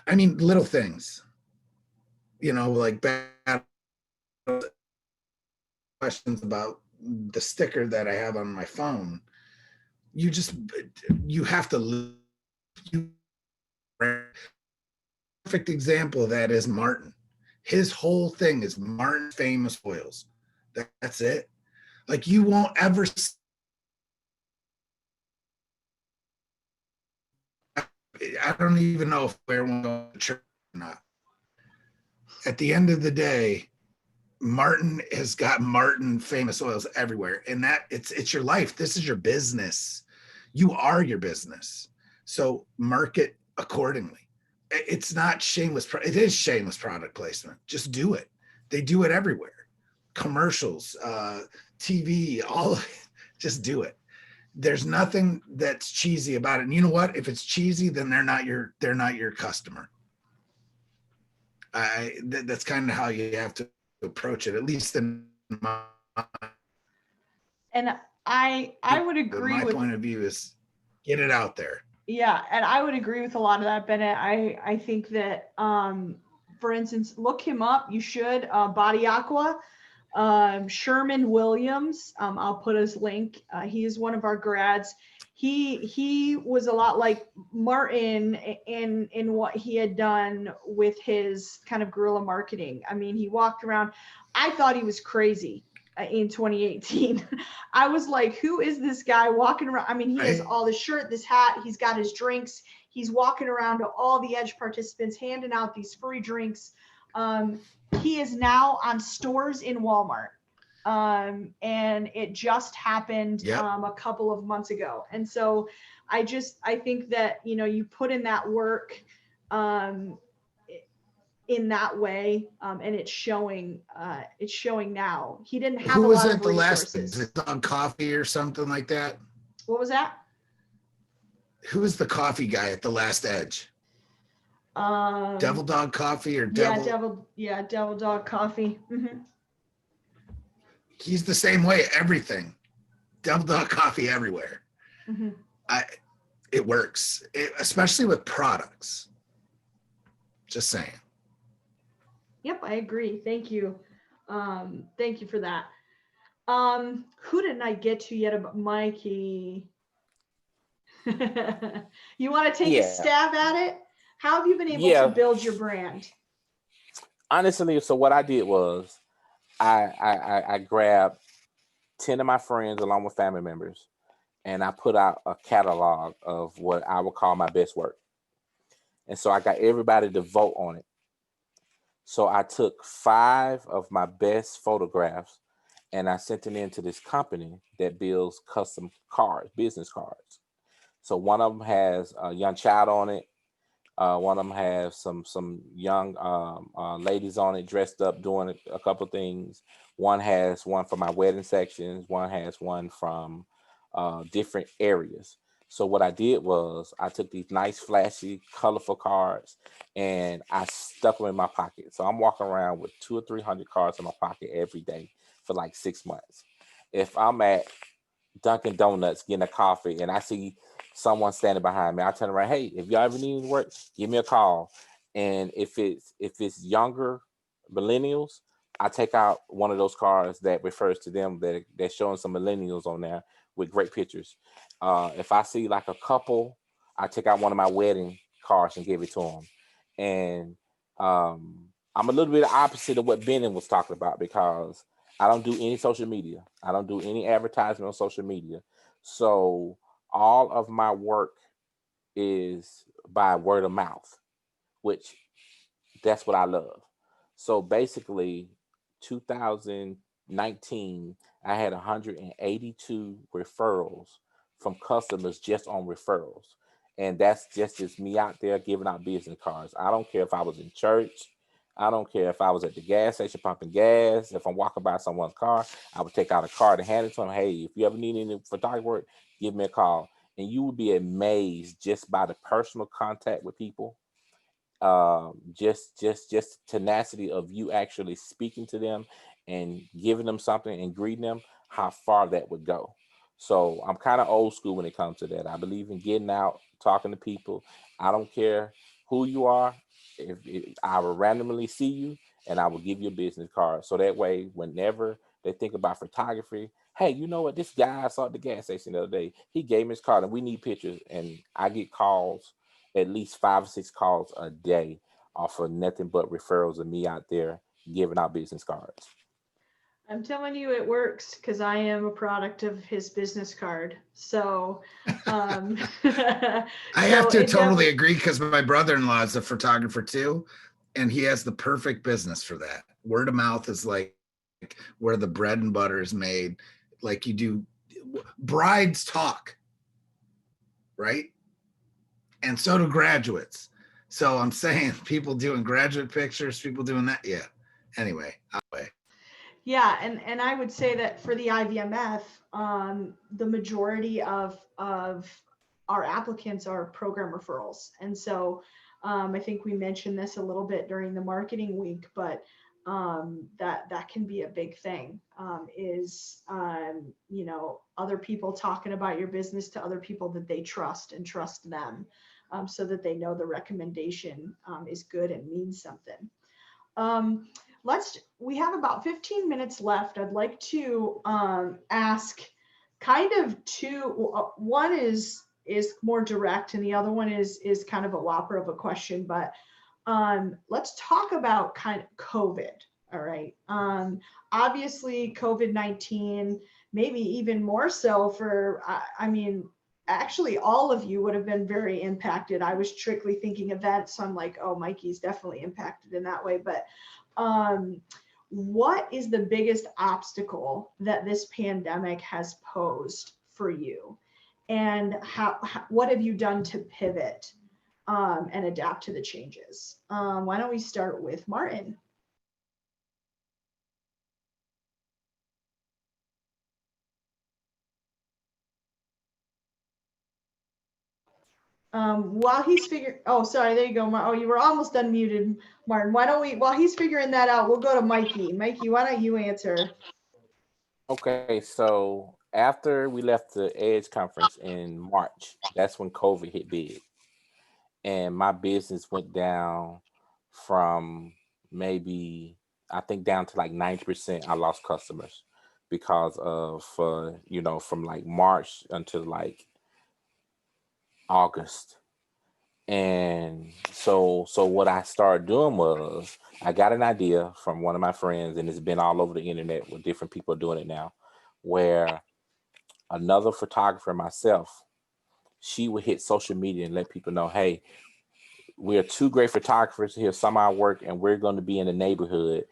Little things, like bad questions about the sticker that I have on my phone. You have to. Perfect example of that is Martin. His whole thing is Martin Famous Oils. That's it. Like, you won't ever. I don't even know if we're going to church or not. At the end of the day, Martin has got Martin Famous Oils everywhere, and that it's your life. This is your business. You are your business. So market accordingly. It's not shameless. It is shameless product placement. Just do it. They do it everywhere. commercials, TV, all, just do it. There's nothing that's cheesy about it. And you know what? If it's cheesy, then they're not your customer. That's kind of how you have to approach it, at least in my. And I would agree my with point of view is get it out there. Yeah, and I would agree with a lot of that, Bennett. I think that, for instance, look him up. You should, Body Aqua, Sherman Williams. I'll put his link. He is one of our grads. He was a lot like Martin in what he had done with his kind of guerrilla marketing. I mean, he walked around. I thought he was crazy in 2018. I was like, who is this guy walking around? I mean, he has all the shirt, this hat, he's got his drinks. He's walking around to all the Edge participants, handing out these free drinks. He is now on stores in Walmart. And it just happened a couple of months ago. And so I think that, you put in that work in that way, and it's showing now. He didn't have Who a was lot at of the last resources. on coffee or something like that? What was that? Who was the coffee guy at the last Edge? Devil Dog Coffee or Devil? Devil Dog Coffee. Mm-hmm. He's the same way. Everything, Devil Dog Coffee everywhere. Mm-hmm. It works, especially with products. Just saying. Yep, I agree. Thank you. Thank you for that. Who didn't I get to yet about Mikey? You want to take a stab at it? How have you been able to build your brand? Honestly, so what I did was I grabbed 10 of my friends along with family members, and I put out a catalog of what I would call my best work. And so I got everybody to vote on it. So I took 5 of my best photographs and I sent them into this company that builds custom cards, business cards. So one of them has a young child on it. One of them has some young ladies on it dressed up doing a couple of things. One has one for my wedding sections. One has one from different areas. So what I did was I took these nice, flashy, colorful cards and I stuck them in my pocket. So I'm walking around with 200 or 300 cards in my pocket every day for like 6 months. If I'm at Dunkin' Donuts getting a coffee and I see someone standing behind me, I turn around, hey, if y'all ever need any work, give me a call. And if it's younger millennials, I take out one of those cards that refers to them, that's showing some millennials on there with great pictures. If I see like a couple, I take out one of my wedding cards and give it to them. And I'm a little bit opposite of what Bennett was talking about because I don't do any social media. I don't do any advertisement on social media. So all of my work is by word of mouth, which that's what I love. So basically 2019, I had 182 referrals from customers just on referrals. And that's just me out there giving out business cards. I don't care if I was in church. I don't care if I was at the gas station pumping gas. If I'm walking by someone's car, I would take out a card and hand it to them. Hey, if you ever need any photography work, give me a call. And you would be amazed just by the personal contact with people. Just tenacity of you actually speaking to them and giving them something and greeting them, how far that would go. So I'm kind of old school when it comes to that. I believe in getting out, talking to people. I don't care who you are. If I will randomly see you and I will give you a business card. So that way, whenever they think about photography, hey, you know what? This guy I saw at the gas station the other day, he gave me his card and we need pictures. And I get calls, at least 5 or 6 calls a day off of nothing but referrals of me out there giving out business cards. I'm telling you it works because I am a product of his business card. So I have to totally agree because my brother-in-law is a photographer too, and he has the perfect business for that. Word of mouth is like where the bread and butter is made. Like you do, brides talk, right? And so do graduates. So I'm saying people doing graduate pictures, people doing that. Yeah. Anyway. Yeah, and I would say that for the IVMF, the majority of our applicants are program referrals. And so I think we mentioned this a little bit during the marketing week, but that can be a big thing, is you know, other people talking about your business to other people that they trust and trust them, so that they know the recommendation is good and means something. We have about 15 minutes left. I'd like to ask kind of two, one is more direct and the other one is kind of a whopper of a question, but let's talk about kind of COVID. All right. Obviously COVID-19, maybe even more so for, I mean, actually all of you would have been very impacted. I was strictly thinking events, so I'm like, oh, Mikey's definitely impacted in that way. But what is the biggest obstacle that this pandemic has posed for you? And what have you done to pivot and adapt to the changes? Why don't we start with Martin? While he's figuring, oh, sorry, there you go. Oh, you were almost unmuted, Martin. Why don't we, while he's figuring that out, we'll go to Mikey. Mikey, why don't you answer? Okay, so after we left the EDGE conference in March, that's when COVID hit big. And my business went down from maybe, I think down to like 90%. I lost customers because of, you know, from like March until like August. And so what I started doing was I got an idea from one of my friends, and it's been all over the internet with different people doing it now, where another photographer, myself, she would hit social media and let people know, hey, we're two great photographers. Here's some of our work, and we're going to be in the neighborhood.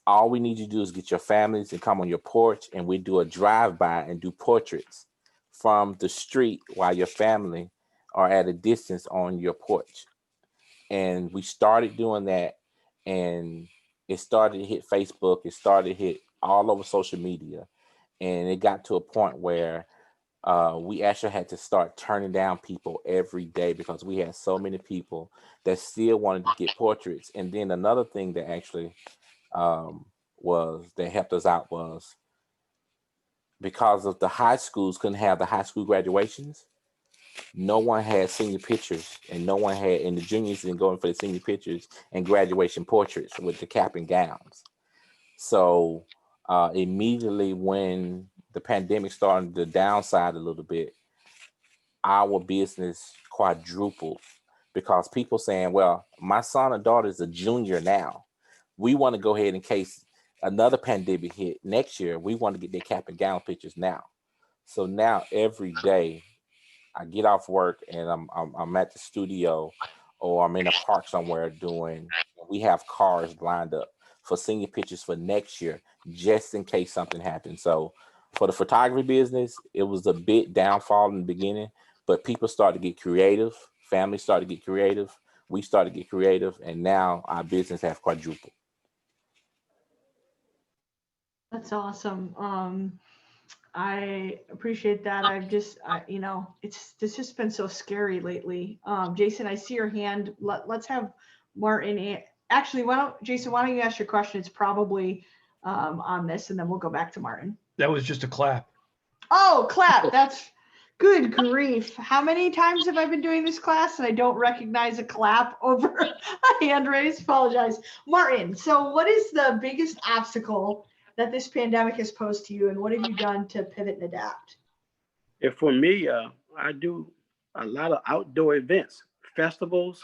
All we need you to do is get your families and come on your porch, and we do a drive-by and do portraits from the street while your family are at a distance on your porch. And we started doing that, and it started to hit Facebook. It started to hit all over social media. And it got to a point where we actually had to start turning down people every day because we had so many people that still wanted to get portraits. And then another thing that actually that helped us out was because of the high schools couldn't have the high school graduations. No one had senior pictures, and no one had, and the juniors didn't go in for the senior pictures and graduation portraits with the cap and gowns. So immediately when the pandemic started to downside a little bit, our business quadrupled because people saying, well, my son or daughter is a junior now. We want to go ahead in case another pandemic hit next year. We want to get their cap and gown pictures now. So now every day I get off work and I'm at the studio or I'm in a park somewhere we have cars lined up for senior pictures for next year, just in case something happens. So for the photography business, it was a bit downfall in the beginning, but people started to get creative. Families started to get creative. We started to get creative, and now our business has quadrupled. That's awesome. I appreciate that. You know, it's just been so scary lately. Jason, I see your hand. Let's have Martin. Actually, Jason, why don't you ask your question? It's probably on this, and then we'll go back to Martin. That was just a clap. Oh, clap. That's good grief. How many times have I been doing this class and I don't recognize a clap over a hand raise? Apologize. Martin, so what is the biggest obstacle that this pandemic has posed to you, and what have you done to pivot and adapt? If for me, I do a lot of outdoor events, festivals,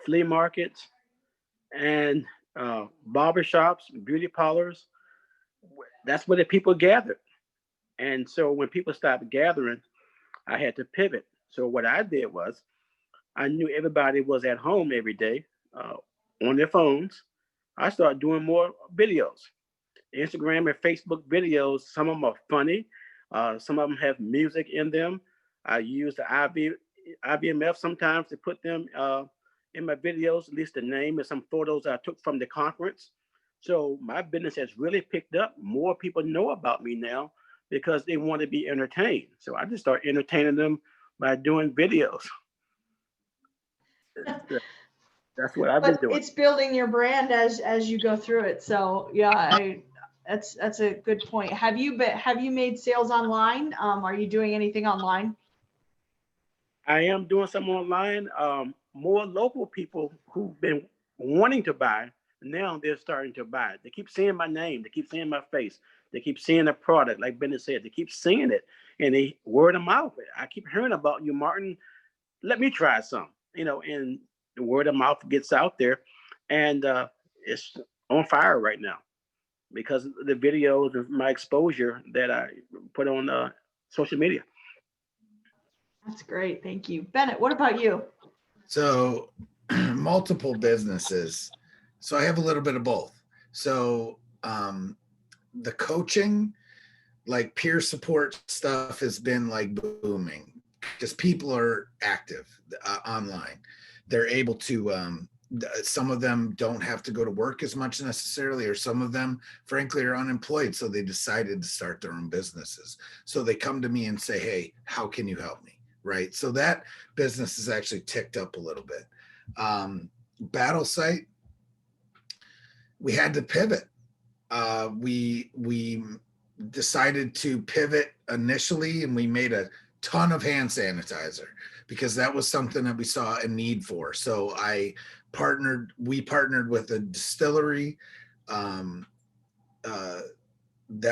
flea markets, and barbershops, beauty parlors. That's where the people gathered. And so when people stopped gathering, I had to pivot. So what I did was I knew everybody was at home every day on their phones. I started doing more videos, Instagram and Facebook videos. Some of them are funny. Some of them have music in them. I use the IVMF sometimes to put them in my videos, at least the name and some photos I took from the conference. So my business has really picked up. More people know about me now because they want to be entertained. So I just start entertaining them by doing videos. That's what I've been But doing. it's building your brand as you go through it. So yeah, that's a good point. Have you made sales online? Are you doing anything online? I am doing some online. More local people who've been wanting to buy, now they're starting to buy. They keep seeing my name. They keep seeing my face. They keep seeing the product, like Bennett said. They keep seeing it, and they word of mouth. I keep hearing about you, Martin. Let me try some. And the word of mouth gets out there, and it's on fire right now because of the videos of my exposure that I put on social media. That's great. Thank you. Bennett, what about you? So multiple businesses. So I have a little bit of both. So the coaching, like peer support stuff has been like booming because people are active online. They're able to, some of them don't have to go to work as much necessarily, or some of them, frankly, are unemployed. So they decided to start their own businesses. So they come to me and say, hey, how can you help me? Right. So that business has actually ticked up a little bit. Battle site, we had to pivot. We decided to pivot initially, and we made a ton of hand sanitizer because that was something that we saw a need for. So we partnered with a distillery that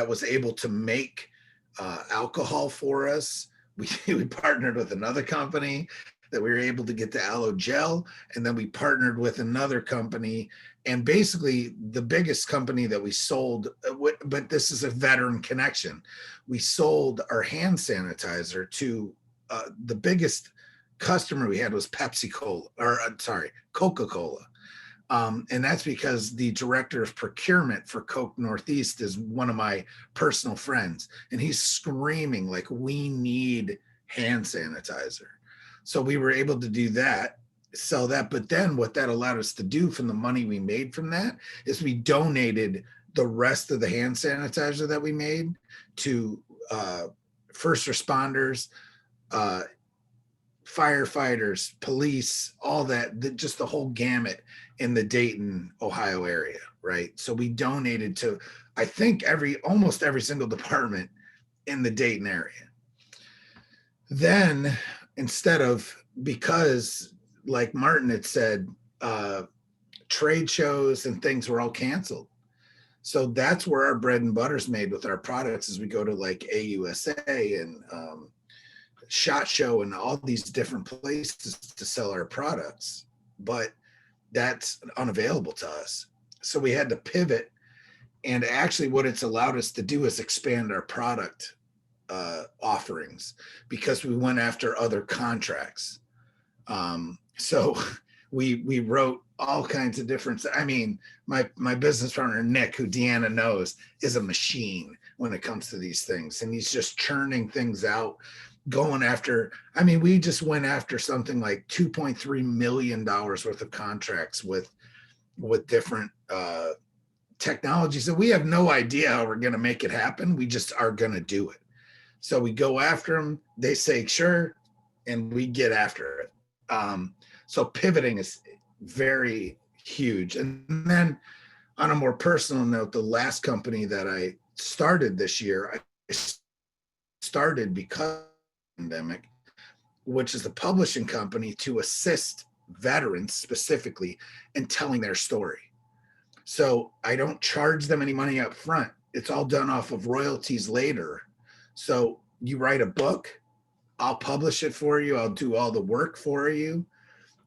was able to make alcohol for us. We partnered with another company that we were able to get the aloe gel, and then we partnered with another company, and basically the biggest company that we sold, but this is a veteran connection, we sold our hand sanitizer to the biggest customer we had was Coca-Cola. And that's because the director of procurement for Coke Northeast is one of my personal friends, and he's screaming like, we need hand sanitizer. So we were able to do that, sell that. But then what that allowed us to do from the money we made from that is we donated the rest of the hand sanitizer that we made to first responders, firefighters, police, all that, just the whole gamut in the Dayton, Ohio area, right? So we donated to, I think, almost every single department in the Dayton area. Then because like Martin had said, trade shows and things were all canceled. So that's where our bread and butter is made with our products, as we go to like AUSA and SHOT Show and all these different places to sell our products, but that's unavailable to us. So we had to pivot, and actually what it's allowed us to do is expand our product offerings because we went after other contracts. So we wrote all kinds of different, I mean, my business partner, Nick, who Deanna knows, is a machine when it comes to these things. And he's just churning things out, going after, I mean, we just went after something like $2.3 million worth of contracts with different technologies that we have no idea how we're going to make it happen. We just are going to do it. So we go after them, they say, sure, and we get after it. So pivoting is very huge. And then on a more personal note, the last company that I started this year, I started because of the pandemic, which is a publishing company to assist veterans specifically in telling their story. So I don't charge them any money up front. It's all done off of royalties later. So you write a book, I'll publish it for you. I'll do all the work for you.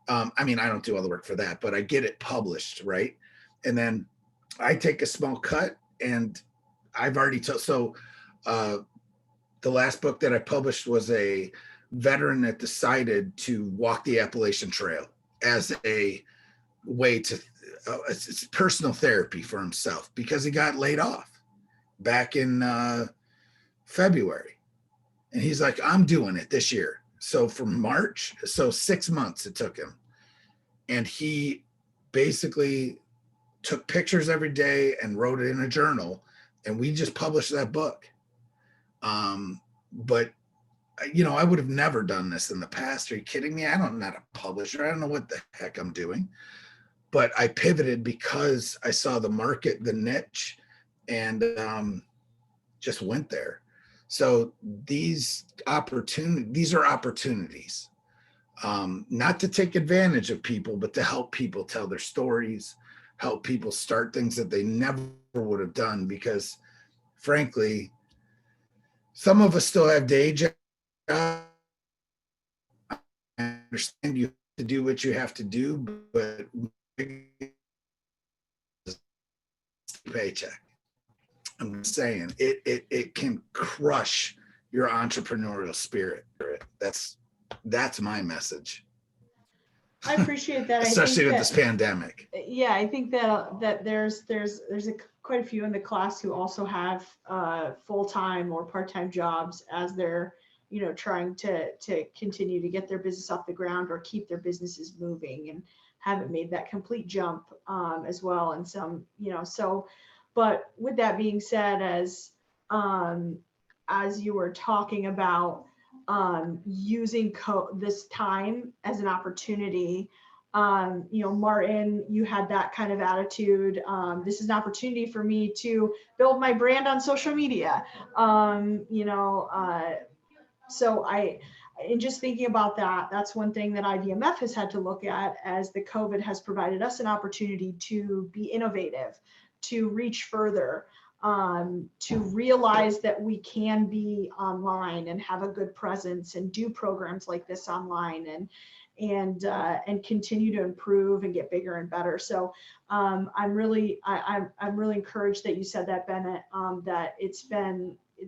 I mean, I don't do all the work for that, but I get it published, right? And then I take a small cut, and I've already told, so the last book that I published was a veteran that decided to walk the Appalachian Trail as a way to, it's personal therapy for himself because he got laid off back in February. And he's like, I'm doing it this year. So from March, so 6 months it took him. And he basically took pictures every day and wrote it in a journal, and we just published that book. But I would have never done this in the past. Are you kidding me? I'm not a publisher. I don't know what the heck I'm doing. But I pivoted because I saw the market, the niche, and just went there. So these are opportunities, not to take advantage of people, but to help people tell their stories, help people start things that they never would have done. Because frankly, some of us still have day jobs. I understand you have to do what you have to do, but paycheck. I'm saying it can crush your entrepreneurial spirit. That's my message. I appreciate that. Especially with this pandemic. Yeah, I think that there's quite a few in the class who also have full-time or part-time jobs as they're trying to continue to get their business off the ground or keep their businesses moving, and haven't made that complete jump as well. And some, so, but with that being said, as you were talking about using this time as an opportunity, Martin, you had that kind of attitude. This is an opportunity for me to build my brand on social media. So in just thinking about that, that's one thing that IVMF has had to look at, as the COVID has provided us an opportunity to be innovative, to reach further, to realize that we can be online and have a good presence and do programs like this online and continue to improve and get bigger and better. So I'm really encouraged that you said that, Bennett, that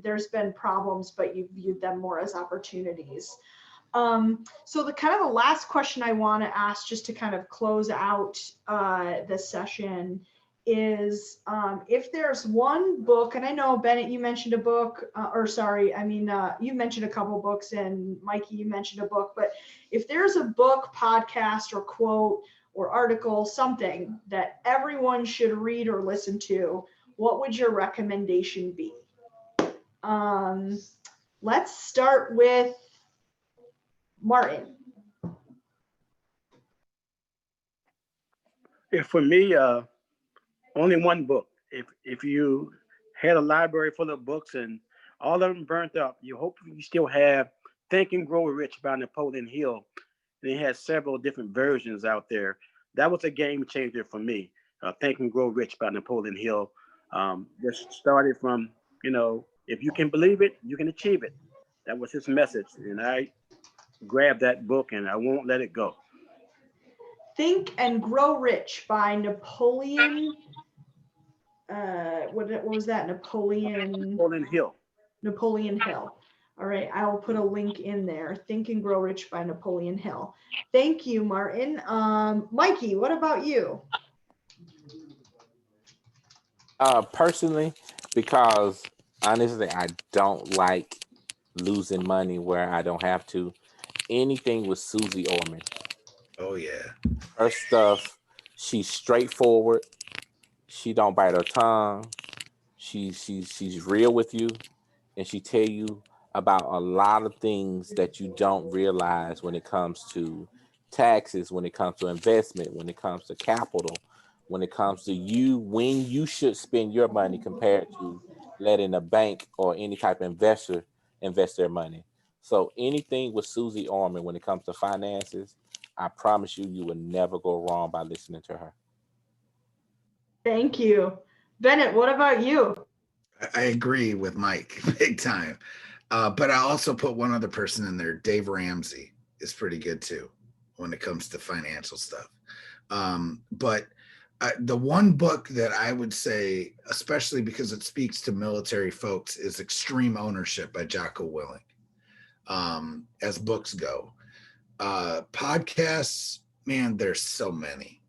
there's been problems, but you viewed them more as opportunities. So the last question I want to ask, just to kind of close out this session, is if there's one book, and I know, Bennett, you mentioned a book, you mentioned a couple books, and Mikey, you mentioned a book, but if there's a book, podcast, or quote, or article, something that everyone should read or listen to, what would your recommendation be? Let's start with Martin. For me, only one book. If you had a library full of books and all of them burnt up, you hope you still have Think and Grow Rich by Napoleon Hill. And it has several different versions out there. That was a game changer for me. Think and Grow Rich by Napoleon Hill. Just started from, if you can believe it, you can achieve it. That was his message. And I grabbed that book and I won't let it go. Think and Grow Rich by Napoleon. What was that? Napoleon Hill. Napoleon Hill. All right, I will put a link in there. Think and Grow Rich by Napoleon Hill. Thank you, Martin. Mikey, what about you? Personally, because honestly, I don't like losing money where I don't have to. Anything with Susie Orman. Oh yeah. Her stuff, she's straightforward. She don't bite her tongue. She's real with you, and she tell you about a lot of things that you don't realize when it comes to taxes, when it comes to investment, when it comes to capital, when it comes to when you should spend your money compared to letting a bank or any type of investor invest their money. So anything with Susie Orman when it comes to finances, I promise you will never go wrong by listening to her. Thank you. Bennett, what about you? I agree with Mike big time. But I also put one other person in there. Dave Ramsey is pretty good too when it comes to financial stuff. But the one book that I would say, especially because it speaks to military folks, is Extreme Ownership by Jocko Willink. As books go. Podcasts, man, there's so many.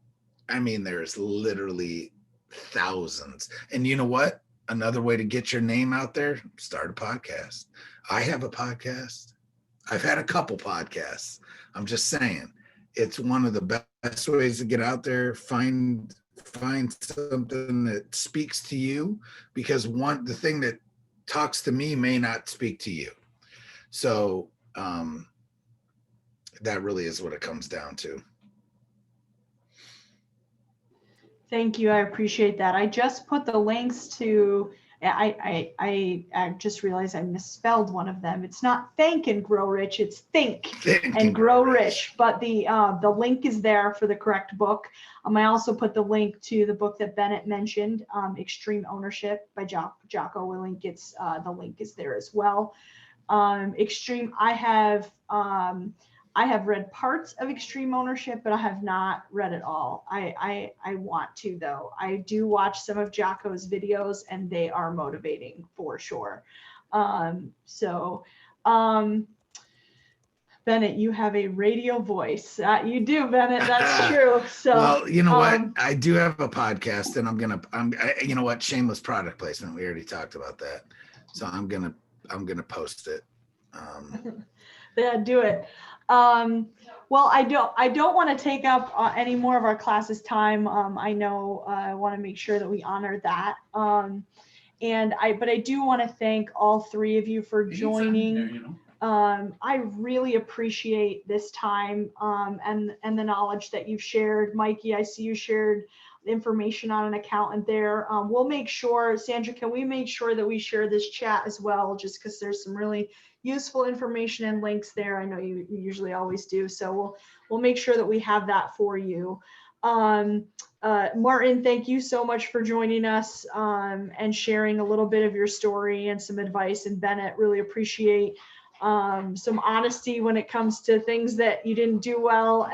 I mean, there's literally thousands. And you know what? Another way to get your name out there, start a podcast. I have a podcast. I've had a couple podcasts. I'm just saying, it's one of the best ways to get out there, find find something that speaks to you, because the thing that talks to me may not speak to you. So that really is what it comes down to. Thank you. I appreciate that. I just put the links to, I just realized I misspelled one of them. It's not thank and grow rich, it's think and grow rich. But the link is there for the correct book. I also put the link to the book that Bennett mentioned, Extreme Ownership by Jocko Willink. The link is there as well. I have read parts of Extreme Ownership, but I have not read it all. I want to, though. I do watch some of Jocko's videos, and they are motivating for sure. Bennett, you have a radio voice. You do, Bennett. That's true. So, well, you know what? I do have a podcast, and you know what? Shameless product placement. We already talked about that. So I'm gonna post it. Yeah, do it. Well, I don't want to take up any more of our class's time. I know I want to make sure that we honor that. But I do want to thank all three of you for joining. I really appreciate this time and the knowledge that you've shared. Mikey, I see you shared information on an accountant there. We'll make sure, Sandra, can we make sure that we share this chat as well, just because there's some really useful information and links there. I know you usually always do. So we'll make sure that we have that for you. Martin, thank you so much for joining us and sharing a little bit of your story and some advice. And Bennett, really appreciate some honesty when it comes to things that you didn't do well,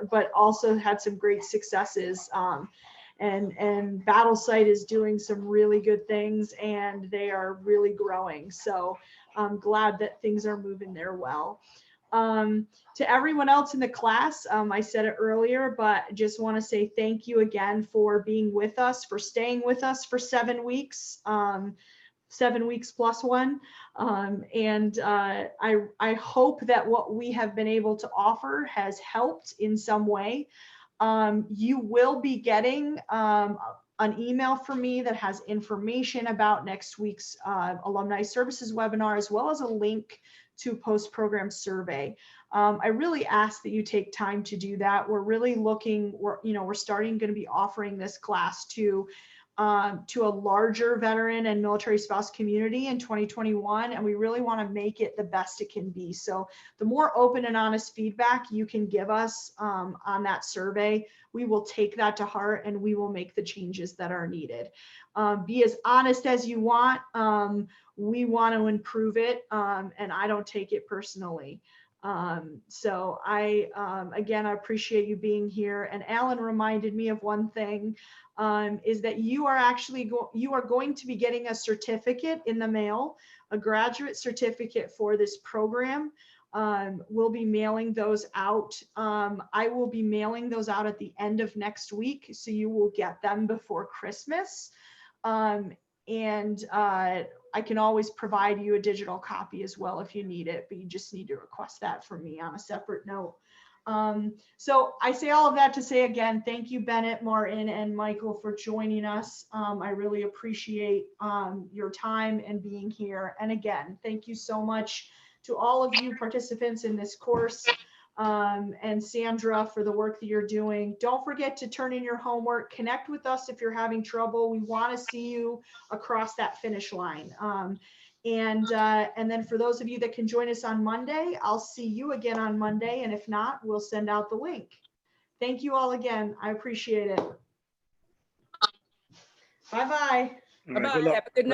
but also had some great successes. And Battlesite is doing some really good things, and they are really growing. So I'm glad that things are moving there well. To everyone else in the class, I said it earlier, but just want to say thank you again for being with us, for staying with us for 7 weeks. 7 weeks plus one. I hope that what we have been able to offer has helped in some way. You will be getting an email from me that has information about next week's alumni services webinar, as well as a link to post-program survey. I really ask that you take time to do that. We're really looking, we're starting going to be offering this class to a larger veteran and military spouse community in 2021, and we really want to make it the best it can be. So the more open and honest feedback you can give us on that survey, we will take that to heart and we will make the changes that are needed. Be as honest as you want. We want to improve it, and I don't take it personally. So again, I appreciate you being here. And Alan reminded me of one thing, is that you are going to be getting a certificate in the mail, a graduate certificate for this program. We'll be mailing those out. I will be mailing those out at the end of next week, so you will get them before Christmas. I can always provide you a digital copy as well if you need it, but you just need to request that from me on a separate note. So I say all of that to say, again, thank you, Bennett, Martin, and Michael, for joining us. I really appreciate your time and being here. And again, thank you so much to all of you participants in this course, and Sandra for the work that you're doing. Don't forget to turn in your homework. Connect with us if you're having trouble. We want to see you across that finish line. And then for those of you that can join us on Monday, I'll see you again on Monday. And if not, we'll send out the link. Thank you all again. I appreciate it. Bye-bye. All right, Bye-bye. good luck. Have a good night.